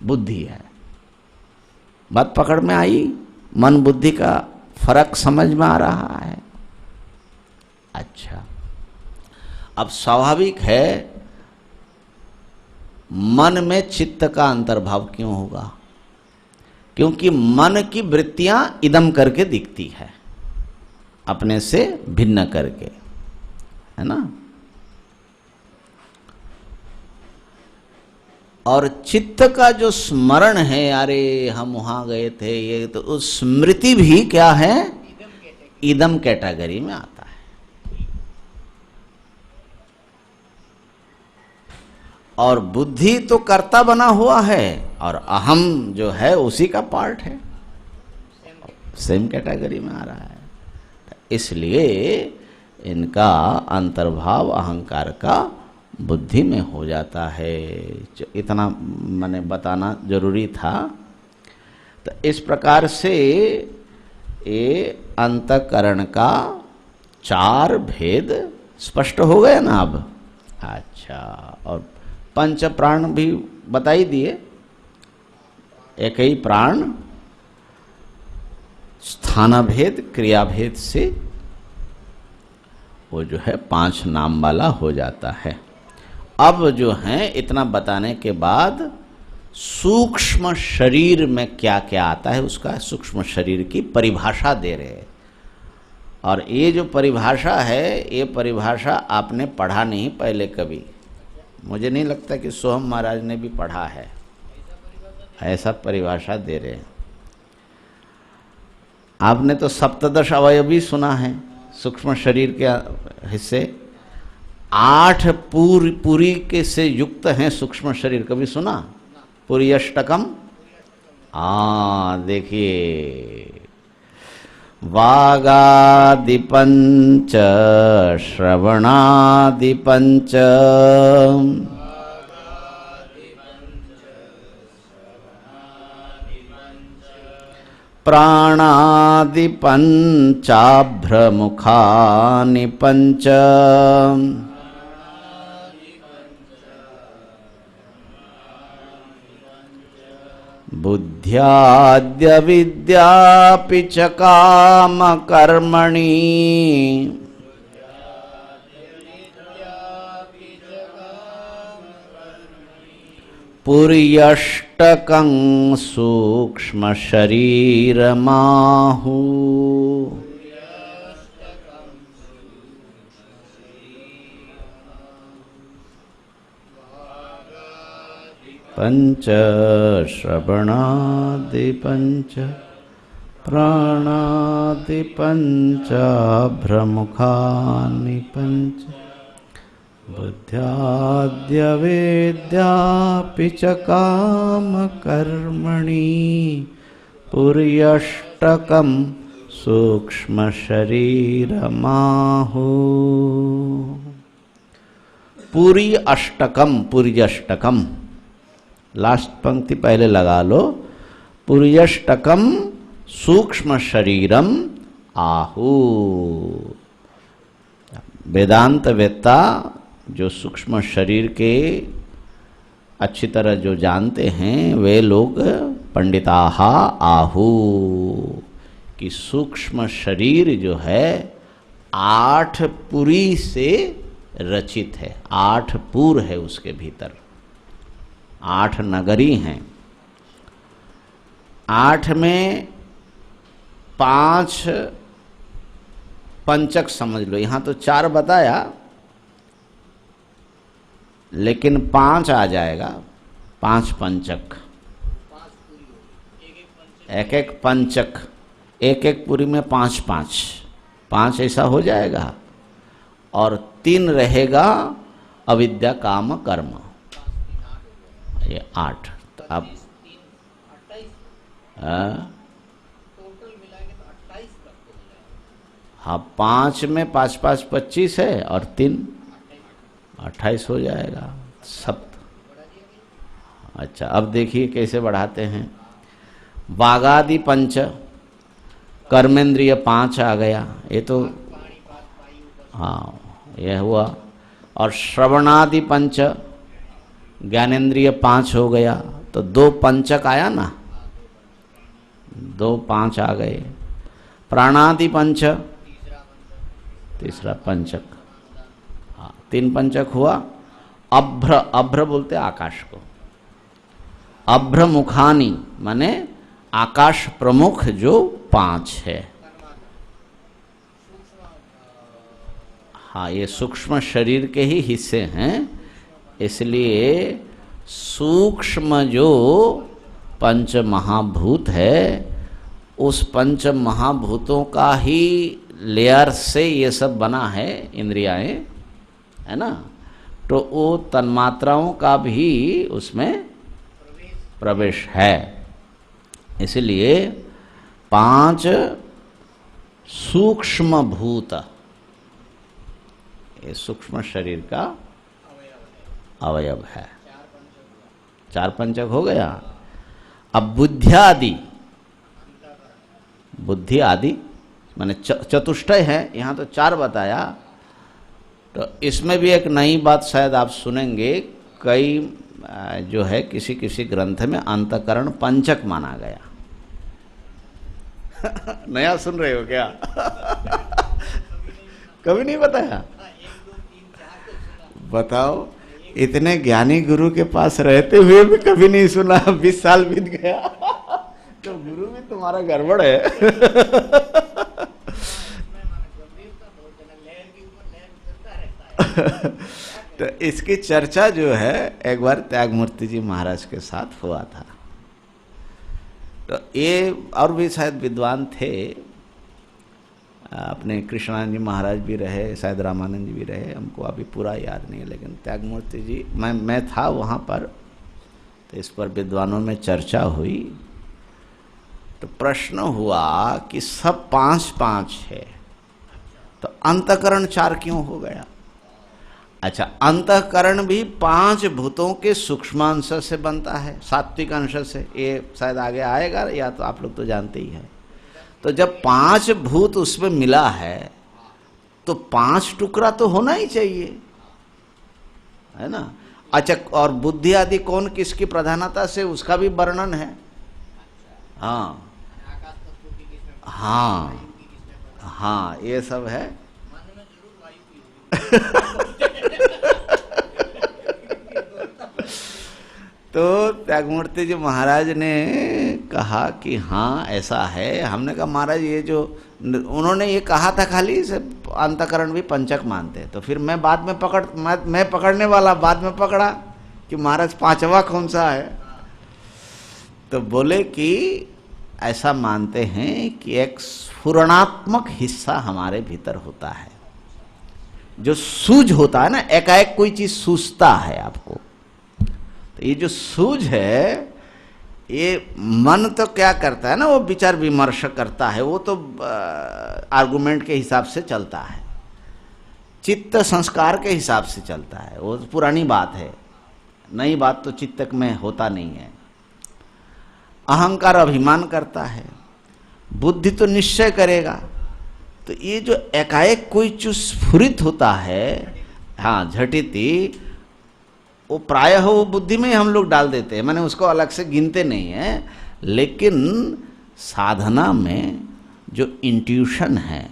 बुद्धि है। बात पकड़ में आई? मन बुद्धि का फर्क समझ में आ रहा है? अच्छा, अब स्वाभाविक है मन में चित्त का अंतर्भाव क्यों होगा? क्योंकि मन की वृत्तियां इदम करके दिखती है, अपने से भिन्न करके, है ना। और चित्त का जो स्मरण है, अरे हम वहां गए थे, ये तो उस स्मृति भी क्या है, इदम कैटेगरी में आता है। और बुद्धि तो कर्ता बना हुआ है और अहम जो है उसी का पार्ट है, सेम कैटेगरी में आ रहा है। इसलिए इनका अंतर्भाव अहंकार का बुद्धि में हो जाता है। इतना मैंने बताना जरूरी था। तो इस प्रकार से ये अंतःकरण का 4 भेद स्पष्ट हो गए ना अब। अच्छा, और पंच प्राण भी बता ही दिए। एक ही प्राण स्थानभेद क्रियाभेद से वो जो है 5 नाम वाला हो जाता है। अब जो है इतना बताने के बाद सूक्ष्म शरीर में क्या क्या आता है उसका सूक्ष्म शरीर की परिभाषा दे रहे हैं। और ये जो परिभाषा है, ये परिभाषा आपने पढ़ा नहीं पहले कभी। मुझे नहीं लगता कि सोहम महाराज ने भी पढ़ा है। ऐसा परिभाषा दे रहे हैं। आपने तो सप्तदश अवयवी सुना है, सूक्ष्म शरीर के हिस्से 8 पूरी के से युक्त हैं सूक्ष्म शरीर। कभी सुना पूरी अष्टकम? देखिए, वागादि पंच, श्रवणादि पंच, प्राणादि पंचाभ्रमुखानि पंच, बुद्ध्याद्य विद्यापि च काम कर्मणि, पुर्यष्टकं सूक्ष्म शरीरमाहु। पंच श्रवणादि पंच, प्राणादि पंचाभ्रमुखानि पंच, बुद्ध्याद्य वेद्यापि च काम कर्मणि, पुर्यष्टकं सूक्ष्म शरीरमाहु। पूरी अष्टकम, पुर्यष्टकम, लास्ट पंक्ति पहले लगा लो। पुर्यष्टकम सूक्ष्म शरीरम आहु। वेदांत वेत्ता जो सूक्ष्म शरीर के अच्छी तरह जो जानते हैं वे लोग पंडिताहा आहु कि सूक्ष्म शरीर जो है 8 पुरी से रचित है। 8 पुर है उसके भीतर, 8 नगरी हैं। 8 में 5 पंचक समझ लो। यहाँ तो 4 बताया लेकिन 5 आ जाएगा। 5 पंचक, एक पंचक, एक पुरी में 5 ऐसा हो जाएगा। और 3 रहेगा अविद्या काम कर्म, ये 8। तो अब हाँ, 5 में 5 25 है और 3 28 हो जाएगा। सप्त। अच्छा, अब देखिए कैसे बढ़ाते हैं। वागादि पंच, कर्मेंद्रिय 5 आ गया, ये तो हाँ यह हुआ। और श्रवणादि पंच, ज्ञानेन्द्रिय 5 हो गया। तो 2 पंचक आया ना, 2 5 आ गए। प्राणादि पंच, तीसरा पंचक, हाँ 3 पंचक हुआ। अभ्र बोलते आकाश को। अभ्र मुखानी माने आकाश प्रमुख जो 5 है। हाँ, ये सूक्ष्म शरीर के ही हिस्से हैं, इसलिए सूक्ष्म जो पंच महाभूत है उस पंच महाभूतों का ही लेयर से ये सब बना है, इंद्रियाएं, है ना। तो वो तन्मात्राओं का भी उसमें प्रवेश है, इसलिए 5 सूक्ष्म भूत ये सूक्ष्म शरीर का अवयव है। 4 पंचक हो गया। अब बुद्धियादि, बुद्धि आदि माने चतुष्टय है, यहाँ तो 4 बताया। तो इसमें भी एक नई बात शायद आप सुनेंगे, कई जो है किसी किसी ग्रंथ में अंतःकरण पंचक माना गया। नया सुन रहे हो क्या? कभी नहीं बताया? बताओ, इतने ज्ञानी गुरु के पास रहते हुए भी कभी नहीं सुना। 20 साल बीत गया। तो गुरु भी तुम्हारा गड़बड़ है। तो इसकी चर्चा जो है एक बार त्यागमूर्ति जी महाराज के साथ हुआ था। तो ये और भी शायद विद्वान थे, अपने कृष्णानंद जी महाराज भी रहे, शायद रामानंद जी भी रहे, हमको अभी पूरा याद नहीं है, लेकिन त्यागमूर्ति जी, मैं था वहाँ पर। तो इस पर विद्वानों में चर्चा हुई। तो प्रश्न हुआ कि सब 5 है, तो अंतःकरण 4 क्यों हो गया? अच्छा, अंतःकरण भी 5 भूतों के सूक्ष्मांश से बनता है, सात्विक अंश से। ये शायद आगे आएगा, या तो आप लोग तो जानते ही है। तो जब 5 भूत उसमें मिला है तो 5 टुकड़ा तो होना ही चाहिए, है ना। अच्छा, और बुद्धि आदि कौन किसकी प्रधानता से, उसका भी वर्णन है। हाँ हाँ हाँ, ये सब है। तो त्यागमूर्ति जी महाराज ने कहा कि हाँ ऐसा है। हमने कहा महाराज ये जो उन्होंने ये कहा था खाली से अंतःकरण भी पंचक मानते। तो फिर मैं बाद में मैं पकड़ने वाला बाद में पकड़ा कि महाराज 5वां कौन सा है। तो बोले कि ऐसा मानते हैं कि एक स्फुरणात्मक हिस्सा हमारे भीतर होता है, जो सूझ होता है ना, एकाएक कोई चीज सूझता है आपको। तो ये जो सूझ है, ये मन तो क्या करता है ना, वो विचार विमर्श करता है, वो तो आर्गुमेंट के हिसाब से चलता है, चित्त संस्कार के हिसाब से चलता है। वो तो पुरानी बात है, नई बात तो चित्तक में होता नहीं है। अहंकार अभिमान करता है, बुद्धि तो निश्चय करेगा। तो ये जो एकाएक कोई चीज स्फुरित होता है, हाँ झटिति, वो प्रायः वो बुद्धि में हम लोग डाल देते हैं, माने उसको अलग से गिनते नहीं है। लेकिन साधना में जो इंट्यूशन है,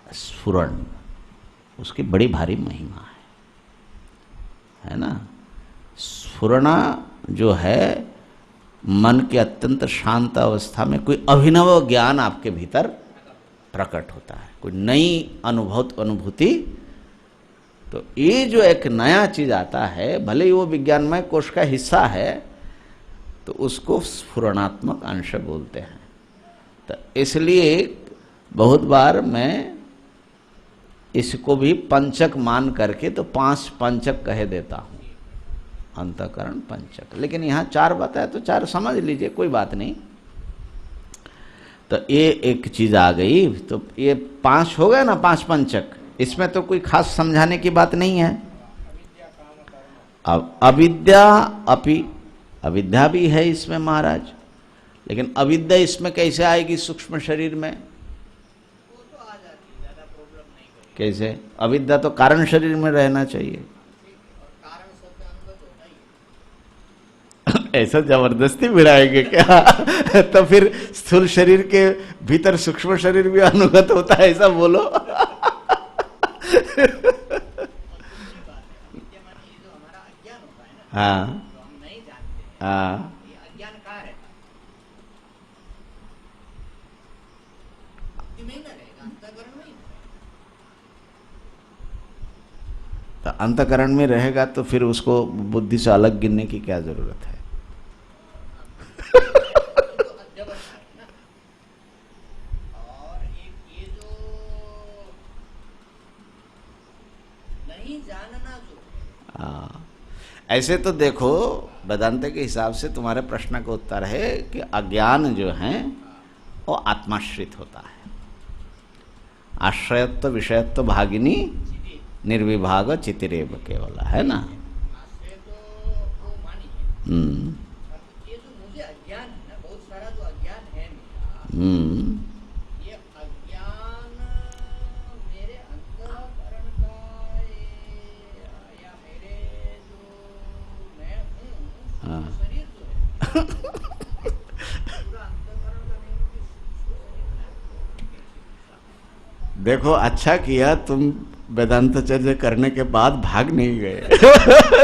स्फुरण, उसकी बड़ी भारी महिमा है ना। स्फुरना जो है, मन के अत्यंत शांत अवस्था में कोई अभिनव ज्ञान आपके भीतर प्रकट होता है, कोई नई अनुभूति। तो ये जो एक नया चीज आता है, भले ही वो विज्ञानमय कोश का हिस्सा है, तो उसको स्फुरणात्मक अंश बोलते हैं। तो इसलिए बहुत बार मैं इसको भी पंचक मान करके तो 5 पंचक कह देता हूँ, अंतःकरण पंचक। लेकिन यहाँ 4 बताया तो 4 समझ लीजिए, कोई बात नहीं। तो ये एक चीज आ गई। तो ये 5 हो गए ना, 5 पंचक। इसमें तो कोई खास समझाने की बात नहीं है। अब अविद्या, अविद्या भी है इसमें महाराज, लेकिन अविद्या इसमें कैसे आएगी सूक्ष्म शरीर में? कैसे? अविद्या तो कारण शरीर में रहना चाहिए। ऐसा जबरदस्ती भिड़ाएंगे क्या? तो फिर स्थूल शरीर के भीतर सूक्ष्म शरीर भी अनुगत होता है, ऐसा बोलो। हाँ हाँ, अंतःकरण में ही तो अंतःकरण में रहेगा तो फिर उसको बुद्धि से अलग गिनने की क्या जरूरत है? तो अध्यवस्था है ना। और एक ये जो नहीं जानना जो हाँ, ऐसे तो देखो वेदांत के हिसाब से तुम्हारे प्रश्न का उत्तर है कि अज्ञान जो है वो आत्माश्रित होता है। आश्रयत्व विषयत्व भागिनी निर्विभाग चितिरेव केवल, है ना? आश्रय तो वो मानी है, पर ये जो मुझे अज्ञान है ना, बहुत सारा जो अज्ञान है मेरा, ये अज्ञान मेरे अंतःकरण का या मेरे जो मैं हूँ शरीर जो है पूरा अंतःकरण का नहीं है, देखो अच्छा किया तुम वेदांतचर्य करने के बाद भाग नहीं गए।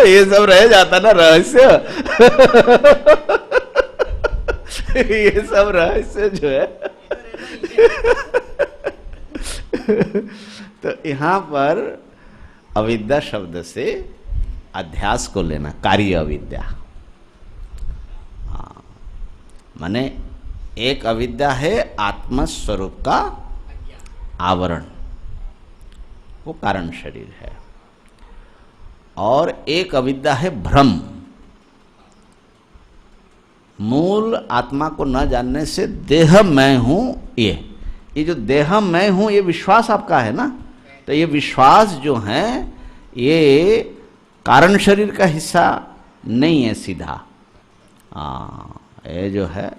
ये सब रह जाता ना रहस्य। ये सब रहस्य जो है। तो यहाँ पर अविद्या शब्द से अध्यास को लेना, कार्य अविद्या। हाँ, माने एक अविद्या है आत्मस्वरूप का आवरण, वो कारण शरीर है, और एक अविद्या है भ्रम। मूल आत्मा को न जानने से देह मैं हूं, ये जो देह मैं हूं ये विश्वास आपका है ना, तो ये विश्वास जो है ये कारण शरीर का हिस्सा नहीं है सीधा। ये जो है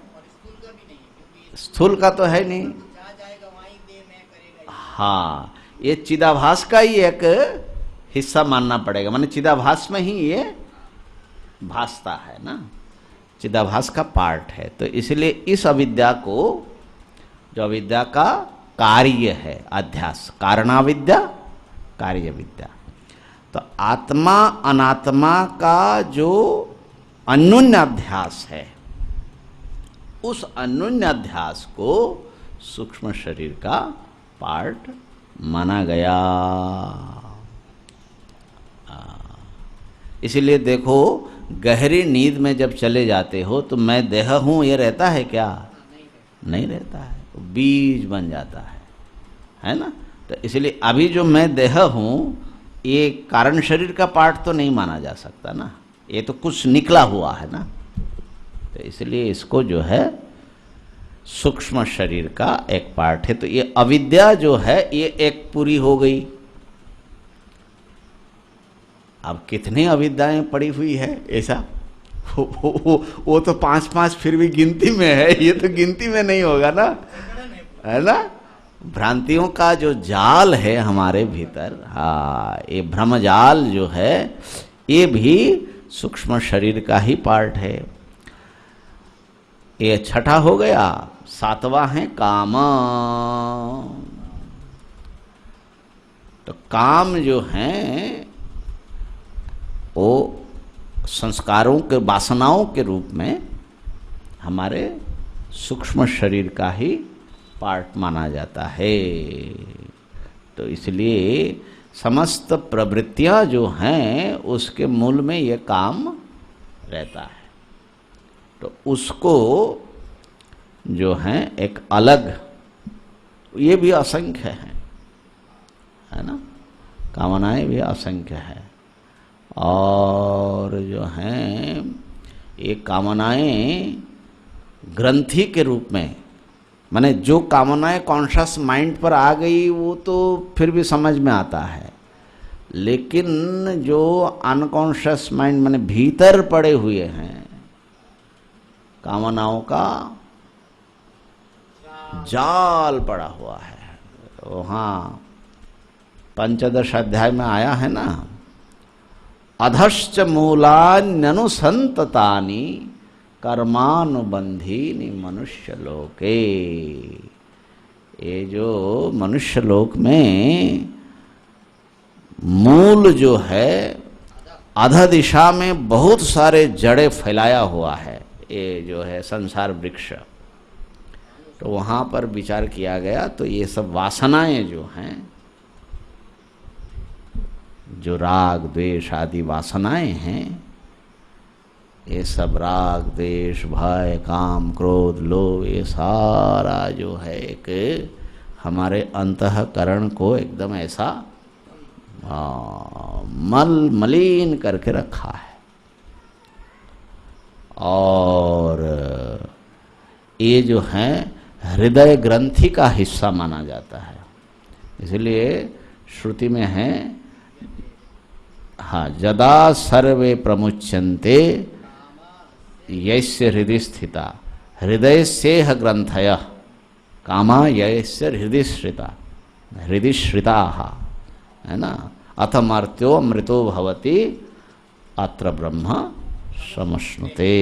स्थूल का तो है नहीं। हाँ, ये चिदाभास का ही एक हिस्सा मानना पड़ेगा, माने चिदाभास में ही ये भासता है ना, चिदाभास का पार्ट है। तो इसलिए इस अविद्या को, जो अविद्या का कार्य है अध्यास, कारणाविद्या कार्य विद्या, तो आत्मा अनात्मा का जो अन्योन्याध्यास है, उस अन्योन्याध्यास को सूक्ष्म शरीर का पार्ट माना गया। इसीलिए देखो गहरी नींद में जब चले जाते हो तो मैं देह हूं ये रहता है क्या? नहीं रहता है, तो बीज बन जाता है ना। तो इसलिए अभी जो मैं देह हूं ये कारण शरीर का पार्ट तो नहीं माना जा सकता ना, ये तो कुछ निकला हुआ है ना। तो इसलिए इसको जो है सूक्ष्म शरीर का एक पार्ट है। तो ये अविद्या जो है ये एक पूरी हो गई। अब कितनी अविद्याएं पड़ी हुई है ऐसा, वो तो 5-5 फिर भी गिनती में है, ये तो गिनती में नहीं होगा ना, है ना। भ्रांतियों का जो जाल है हमारे भीतर, हाँ, ये भ्रम जाल जो है ये भी सूक्ष्म शरीर का ही पार्ट है। ये छठा हो गया। सातवां है काम। तो काम जो है वो संस्कारों के, वासनाओं के रूप में हमारे सूक्ष्म शरीर का ही पार्ट माना जाता है। तो इसलिए समस्त प्रवृत्तियां जो हैं उसके मूल में ये काम रहता है। तो उसको जो है एक अलग, ये भी असंख्य है ना, कामनाएं भी असंख्य है। और जो हैं ये कामनाएं ग्रंथि के रूप में, माने जो कामनाएं कॉन्शियस माइंड पर आ गई वो तो फिर भी समझ में आता है, लेकिन जो अनकॉन्शियस माइंड माने भीतर पड़े हुए हैं कामनाओं का जाल पड़ा हुआ है। तो हाँ, पंचदश अध्याय में आया है ना, अधश्च मूलान्यनुसंततानि कर्मानुबंधीनि मनुष्य लोके। ये जो मनुष्य लोक में मूल जो है अध दिशा में बहुत सारे जड़े फैलाया हुआ है, ये जो है संसार वृक्ष, तो वहाँ पर विचार किया गया तो ये सब वासनाएं जो हैं, जो राग द्वेष आदि वासनाएं हैं, ये सब राग द्वेष भय काम क्रोध लोभ, ये सारा जो है एक हमारे अंतःकरण को एकदम ऐसा मलिन करके रखा है। और ये जो है हृदय ग्रंथि का हिस्सा माना जाता है। इसलिए श्रुति में है, हाँ, यदा सर्वे प्रमुच्यन्ते यस्य हृदय स्थिता हृदय सेह ग्रंथय कामा यस्य हृदय श्रिता, है ना। अथमर्त्यो अमृतो भवति अत्र ब्रह्म समश्नुते।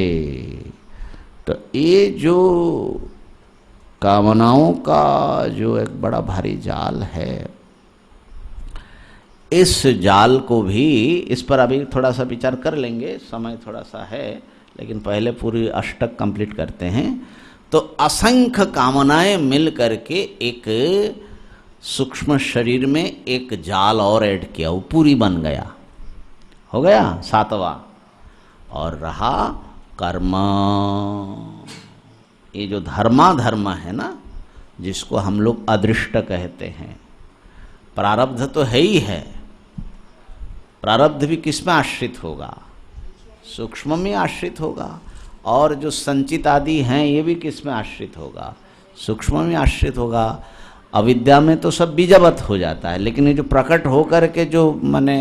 तो ये जो कामनाओं का जो एक बड़ा भारी जाल है, इस जाल को भी, इस पर अभी थोड़ा सा विचार कर लेंगे, समय थोड़ा सा है, लेकिन पहले पूरी अष्टक कंप्लीट करते हैं। तो असंख्य कामनाएं मिल करके एक सूक्ष्म शरीर में एक जाल और ऐड किया, वो पूरी बन गया, हो गया 7वां। और रहा कर्म, ये जो धर्म है ना, जिसको हम लोग अदृष्ट कहते हैं। प्रारब्ध तो है ही है, प्रारब्ध भी किस में आश्रित होगा? सूक्ष्म में आश्रित होगा। और जो संचित आदि हैं ये भी किस में आश्रित होगा? सूक्ष्म में आश्रित होगा। अविद्या में तो सब बीजावत हो जाता है, लेकिन ये जो प्रकट होकर के जो माने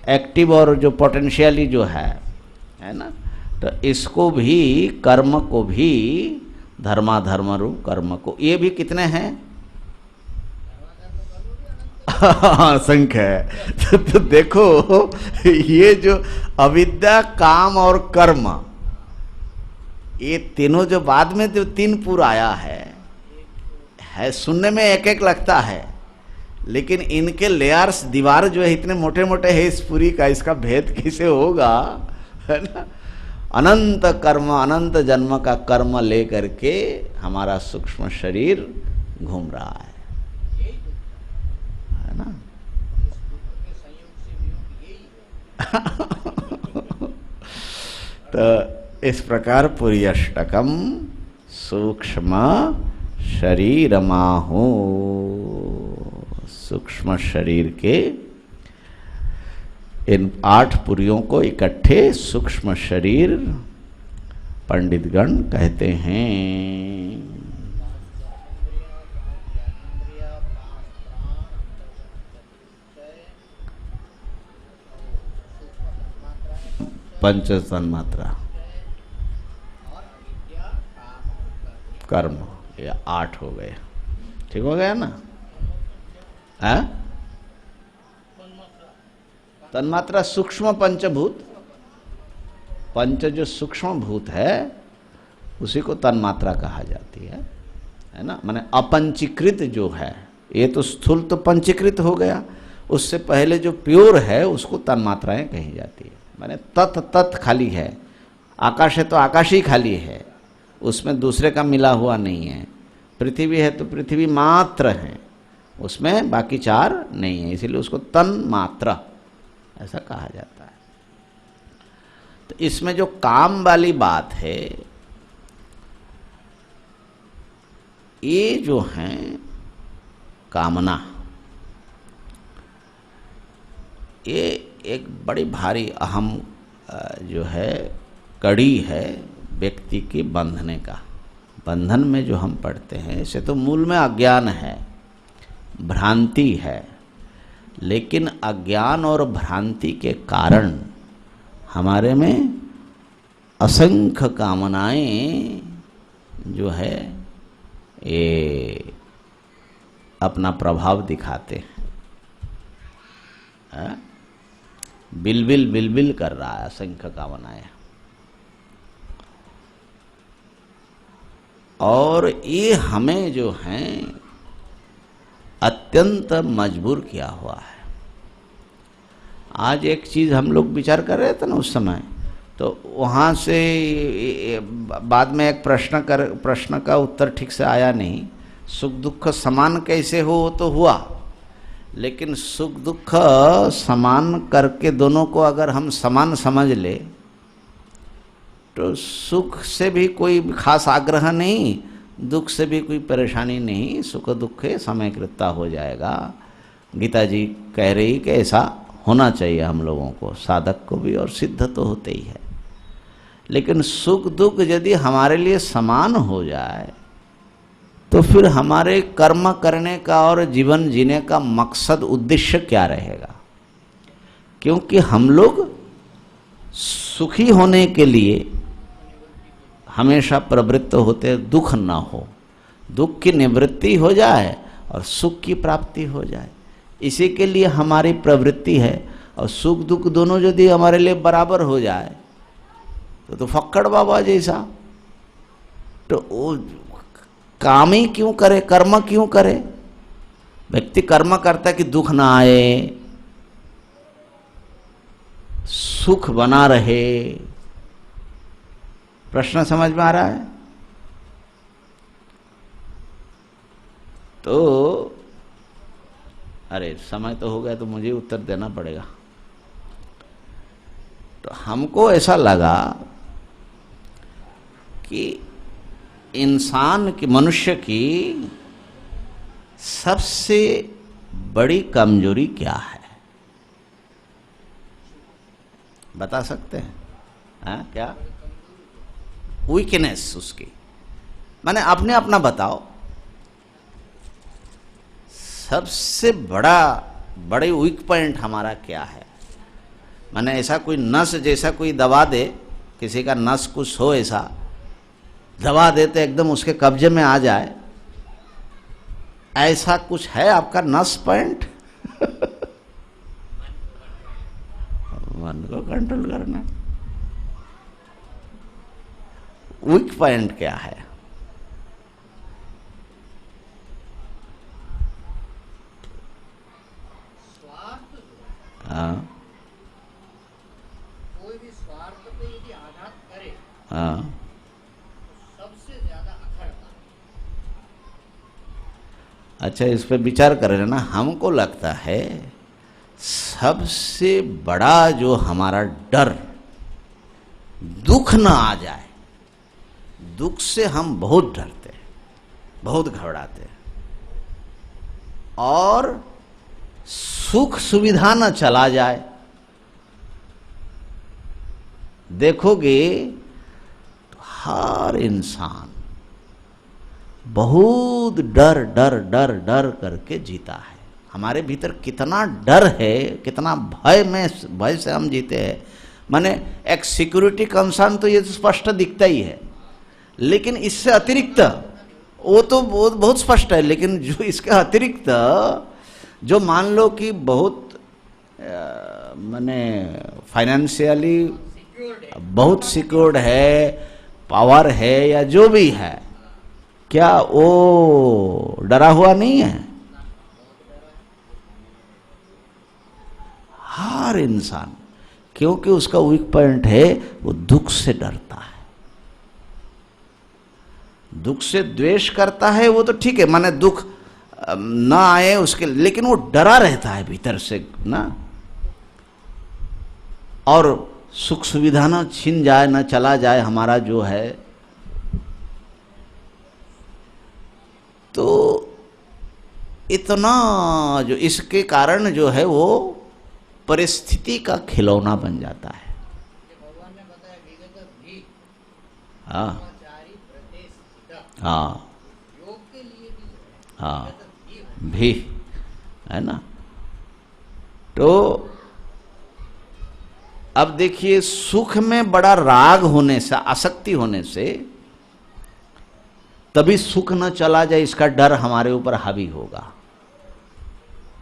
एक्टिव और जो पोटेंशियली जो है ना, तो इसको भी, कर्म को भी, धर्माधर्म रूप कर्म को, ये भी कितने हैं? संख्या है। तो देखो, ये जो अविद्या, काम और कर्म, ये तीनों जो बाद में जो 3 पूरा आया है सुनने में एक एक लगता है, लेकिन इनके लेयर्स, दीवार जो है इतने मोटे मोटे है इस पूरी का, इसका भेद कैसे होगा, है ना। अनंत कर्म, अनंत जन्म का कर्म ले करके हमारा सूक्ष्म शरीर घूम रहा है ना। तो इस प्रकार पूरी अष्टकम सूक्ष्म शरीरमाहु, सूक्ष्म शरीर के इन 8 पुरियों को इकट्ठे सूक्ष्म शरीर पंडितगण कहते हैं। पंच तन्मात्रा, कर्म, ये 8 हो गए। ठीक हो गया ना? है तन्मात्रा सूक्ष्म पंचभूत, पंच जो सूक्ष्म भूत है उसी को तन्मात्रा कहा जाती है ना। माने अपंचीकृत जो है, ये तो स्थूल तो पंचीकृत हो गया, उससे पहले जो प्योर है उसको तन्मात्राएं कही जाती है। माने तत् खाली है, आकाश है तो आकाश ही खाली है, उसमें दूसरे का मिला हुआ नहीं है। पृथ्वी है तो पृथ्वी मात्र है, उसमें बाकी 4 नहीं है, इसीलिए उसको तन्मात्रा ऐसा कहा जाता है। तो इसमें जो काम वाली बात है, ये जो है कामना, ये एक बड़ी भारी अहम जो है कड़ी है व्यक्ति के बंधने का। बंधन में जो हम पढ़ते हैं इसे तो मूल में अज्ञान है, भ्रांति है, लेकिन अज्ञान और भ्रांति के कारण हमारे में असंख्य कामनाएं जो है ये अपना प्रभाव दिखाते हैं। बिलबिल कर रहा है असंख्य कामनाएं, और ये हमें जो हैं अत्यंत मजबूर किया हुआ है। आज एक चीज हम लोग विचार कर रहे थे ना उस समय, तो वहाँ से बाद में एक प्रश्न का उत्तर ठीक से आया नहीं। सुख दुख समान कैसे हो वो तो हुआ, लेकिन सुख दुख समान करके दोनों को अगर हम समान समझ ले तो सुख से भी कोई खास आग्रह नहीं, दुख से भी कोई परेशानी नहीं, सुख दुख समयकृता हो जाएगा। गीता जी कह रही कि ऐसा होना चाहिए हम लोगों को, साधक को भी, और सिद्ध तो होते ही है। लेकिन सुख दुख यदि हमारे लिए समान हो जाए तो फिर हमारे कर्म करने का और जीवन जीने का मकसद उद्देश्य क्या रहेगा? क्योंकि हम लोग सुखी होने के लिए हमेशा प्रवृत्त होते, दुख ना हो, दुख की निवृत्ति हो जाए और सुख की प्राप्ति हो जाए, इसी के लिए हमारी प्रवृत्ति है। और सुख दुख दोनों यदि हमारे लिए बराबर हो जाए तो फक्कड़ बाबा जैसा, तो वो काम ही क्यों करे, कर्म क्यों करे? व्यक्ति कर्म करता है कि दुख ना आए, सुख बना रहे। प्रश्न समझ में आ रहा है? तो अरे समय तो हो गया तो मुझे उत्तर देना पड़ेगा। तो हमको ऐसा लगा कि इंसान की, मनुष्य की सबसे बड़ी कमजोरी क्या है? बता सकते हैं? हाँ, क्या वीकनेस उसकी, माने आपने अपना बताओ। सबसे बड़े वीक पॉइंट हमारा क्या है? माने ऐसा कोई नस, जैसा कोई दबा दे, किसी का नस कुछ हो, ऐसा दबा देते एकदम उसके कब्जे में आ जाए, ऐसा कुछ है आपका नस पॉइंट? मन को कंट्रोल करना। वीक पॉइंट क्या है? हाँ, कोई भी स्वार्थ पे यदि आघात करे, हाँ, सबसे ज्यादा अखड़ता। अच्छा, इस पे विचार करें ना। हमको लगता है सबसे बड़ा जो हमारा डर, दुख ना आ जाए। दुख से हम बहुत डरते हैं, बहुत घबराते हैं, और सुख सुविधा न चला जाए। देखोगे तो हर इंसान बहुत डर डर डर डर करके जीता है। हमारे भीतर कितना डर है, कितना भय से हम जीते हैं। माने एक सिक्योरिटी कंसर्न तो ये स्पष्ट दिखता ही है, लेकिन इससे अतिरिक्त वो तो बहुत स्पष्ट है। लेकिन जो इसके अतिरिक्त, जो मान लो कि बहुत माने फाइनेंशियली बहुत सिक्योर्ड है, पावर है, या जो भी है, क्या वो डरा हुआ नहीं है? हर इंसान, क्योंकि उसका वीक पॉइंट है, वो दुख से डरता है। दुख से द्वेष करता है, वो तो ठीक है, माने दुख ना आए उसके, लेकिन वो डरा रहता है भीतर से ना। और सुख सुविधा ना छीन जाए, ना चला जाए हमारा जो है। तो इतना जो इसके कारण जो है वो परिस्थिति का खिलौना बन जाता है। भगवान ने बताया विगत भी, हाँ, ब्रह्मचारी व्रते स्थिता, हाँ, योग के लिए भी, हाँ, विगत भी है ना। तो अब देखिए, सुख में बड़ा राग होने से, आसक्ति होने से, तभी सुख न चला जाए इसका डर हमारे ऊपर हावी होगा।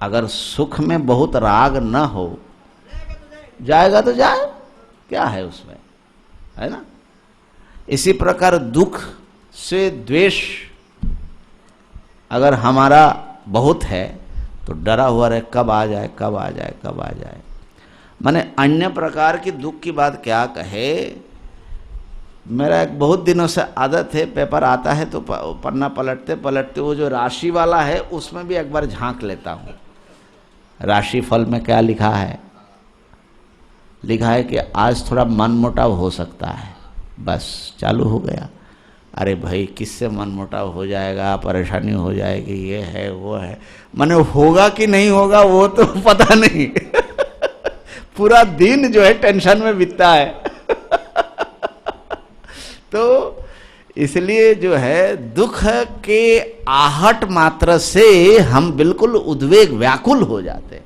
अगर सुख में बहुत राग न हो, जाएगा तो जाए, क्या है उसमें, है ना। इसी प्रकार दुख से द्वेष अगर हमारा बहुत है तो डरा हुआ रहे, कब आ जाए, कब आ जाए, कब आ जाए। माने अन्य प्रकार की दुख की बात क्या कहे। मेरा एक बहुत दिनों से आदत है, पेपर आता है तो पन्ना पलटते पलटते वो जो राशि वाला है उसमें भी एक बार झांक लेता हूँ। राशि फल में क्या लिखा है? लिखा है कि आज थोड़ा मनमुटाव हो सकता है। बस चालू हो गया। अरे भाई किससे मनमुटाव हो जाएगा, परेशानी हो जाएगी, ये है वो है। माने होगा कि नहीं होगा वो तो पता नहीं पूरा दिन जो है टेंशन में बीतता है तो इसलिए जो है दुख के आहट मात्र से हम बिल्कुल उद्वेग व्याकुल हो जाते हैं।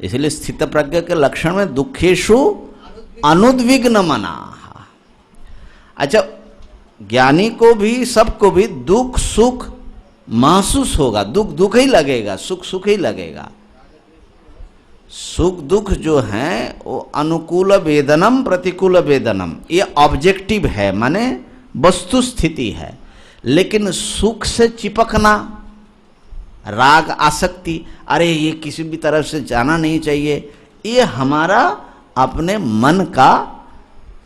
इसलिए स्थित प्रज्ञ के लक्षण में दुखेशु अनुद्विग्न मना। अच्छा, ज्ञानी को भी सबको भी दुख सुख महसूस होगा, दुख दुख ही लगेगा, सुख सुख ही लगेगा। सुख दुख जो है वो अनुकूल वेदनम प्रतिकूल वेदनम, ये ऑब्जेक्टिव है, माने वस्तु स्थिति है। लेकिन सुख से चिपकना, राग आसक्ति, अरे ये किसी भी तरफ से जाना नहीं चाहिए, ये हमारा अपने मन का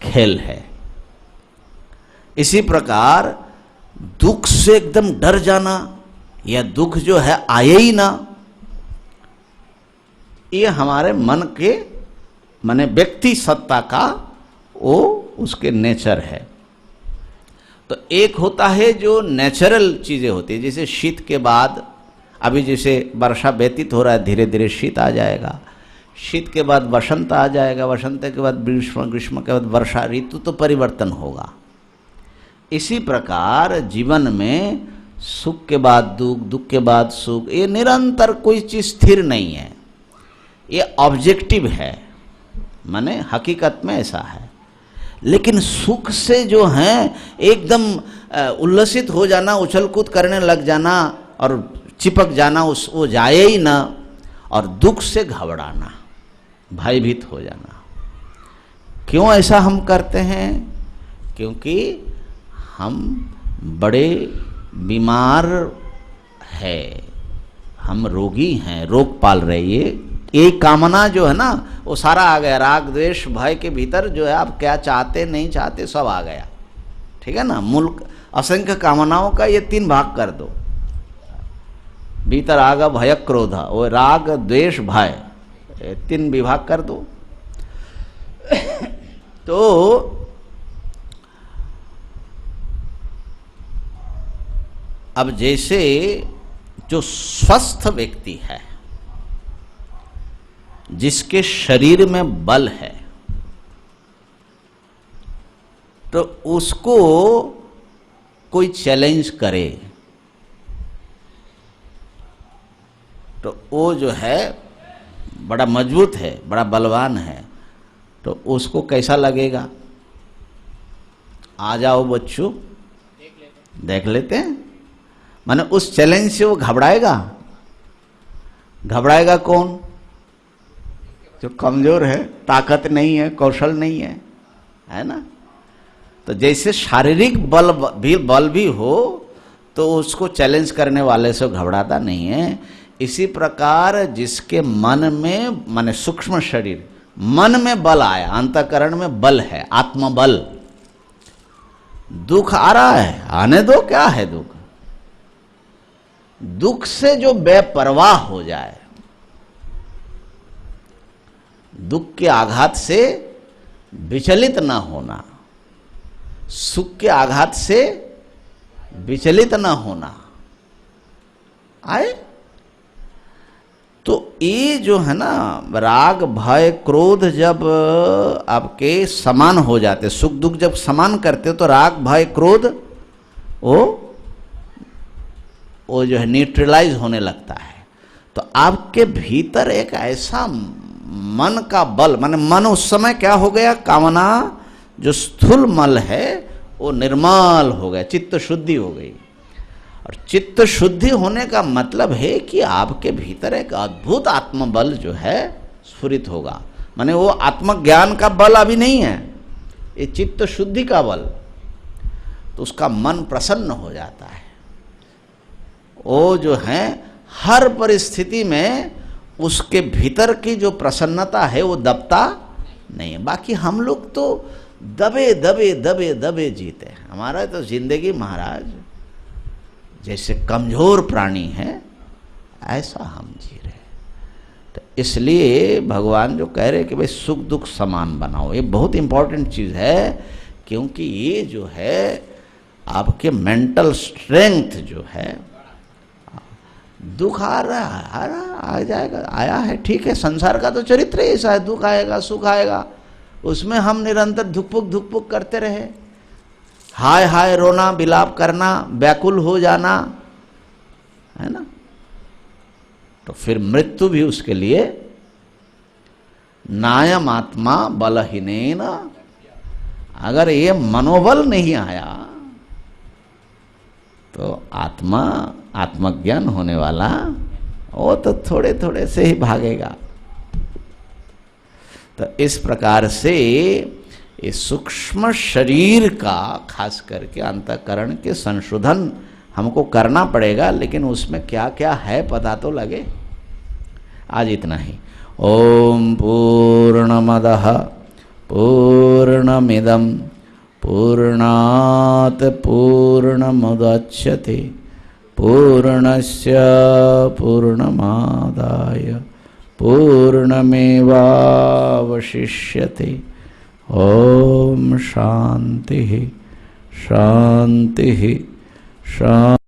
खेल है। इसी प्रकार दुख से एकदम डर जाना या दुख जो है आए ही ना, ये हमारे मन के माने व्यक्ति सत्ता का वो उसके नेचर है। तो एक होता है जो नेचुरल चीजें होती है, जैसे शीत के बाद, अभी जैसे वर्षा व्यतीत हो रहा है, धीरे धीरे शीत आ जाएगा, शीत के बाद वसंत आ जाएगा, वसंत के बाद ग्रीष्म, ग्रीष्म के बाद वर्षा, ऋतु तो परिवर्तन होगा। इसी प्रकार जीवन में सुख के बाद दुख, दुख के बाद सुख, ये निरंतर कोई चीज स्थिर नहीं है, ये ऑब्जेक्टिव है, माने हकीकत में ऐसा है। लेकिन सुख से जो है एकदम उल्लसित हो जाना, उछल कूद करने लग जाना और चिपक जाना, उस वो जाए ही ना, और दुख से घबराना, भयभीत हो जाना। क्यों ऐसा हम करते हैं? क्योंकि हम बड़े बीमार है, हम रोगी हैं, रोग पाल रहे। ये कामना जो है ना वो सारा आ गया, राग द्वेष भय के भीतर जो है आप क्या चाहते नहीं चाहते सब आ गया, ठीक है ना। मूल असंख्य कामनाओं का ये 3 भाग कर दो, भीतर आगा भय क्रोध, वो राग द्वेष भय, 3 विभाग कर दो। तो अब जैसे जो स्वस्थ व्यक्ति है, जिसके शरीर में बल है, तो उसको कोई चैलेंज करे तो वो जो है बड़ा मजबूत है, बड़ा बलवान है, तो उसको कैसा लगेगा? आ जाओ बच्चों, देख लेते हैं। माने उस चैलेंज से वो घबराएगा? घबराएगा कौन? जो कमजोर है, ताकत नहीं है, कौशल नहीं है ना। तो जैसे शारीरिक बल भी हो तो उसको चैलेंज करने वाले से घबराता नहीं है। इसी प्रकार जिसके मन में, माने सूक्ष्म शरीर, मन में बल आया, अंतःकरण में बल है, आत्मबल, दुख आ रहा है, आने दो, क्या है दुख। दुख से जो बेपरवाह हो जाए, दुख के आघात से विचलित ना होना, सुख के आघात से विचलित ना होना आए, तो ये जो है ना राग भय क्रोध जब आपके समान हो जाते, सुख दुख जब समान करते हो तो राग भय क्रोध वो जो है न्यूट्रलाइज होने लगता है। तो आपके भीतर एक ऐसा मन का बल, माने मन उस समय क्या हो गया, कामना जो स्थूल मल है वो निर्मल हो गया, चित्त शुद्धि हो गई। और चित्त शुद्धि होने का मतलब है कि आपके भीतर एक अद्भुत आत्मबल जो है स्फुरित होगा। माने वो आत्मज्ञान का बल अभी नहीं है, ये चित्त शुद्धि का बल। तो उसका मन प्रसन्न हो जाता है, वो जो है हर परिस्थिति में उसके भीतर की जो प्रसन्नता है वो दबता नहीं है। बाकी हम लोग तो दबे दबे दबे दबे जीते हैं। हमारा तो जिंदगी महाराज जैसे कमजोर प्राणी है ऐसा हम जी रहे। तो इसलिए भगवान जो कह रहे कि भाई सुख दुख समान बनाओ, ये बहुत इंपॉर्टेंट चीज़ है, क्योंकि ये जो है आपके मेंटल स्ट्रेंथ जो है, दुख आ रहा आ जाएगा, आया है ठीक है, संसार का तो चरित्र ही ऐसा है, दुख आएगा सुख आएगा, उसमें हम निरंतर धुकपुक करते रहे, हाय हाय रोना विलाप करना, व्याकुल हो जाना, है ना, तो फिर मृत्यु भी उसके लिए नायम आत्मा बलहीनेन, अगर ये मनोबल नहीं आया तो आत्मा आत्मज्ञान होने वाला वो तो थोड़े थोड़े से ही भागेगा। तो इस प्रकार से इस सूक्ष्म शरीर का खास करके अंतःकरण के संशोधन हमको करना पड़ेगा, लेकिन उसमें क्या क्या है पता तो लगे। आज इतना ही। ओम पूर्णमदः पूर्णमिदं पूर्णात् पूर्णमुदच्यते पूर्णस्य पूर्णमादाय पूर्णमेवावशिष्यते। ओम शांति शांति शांति।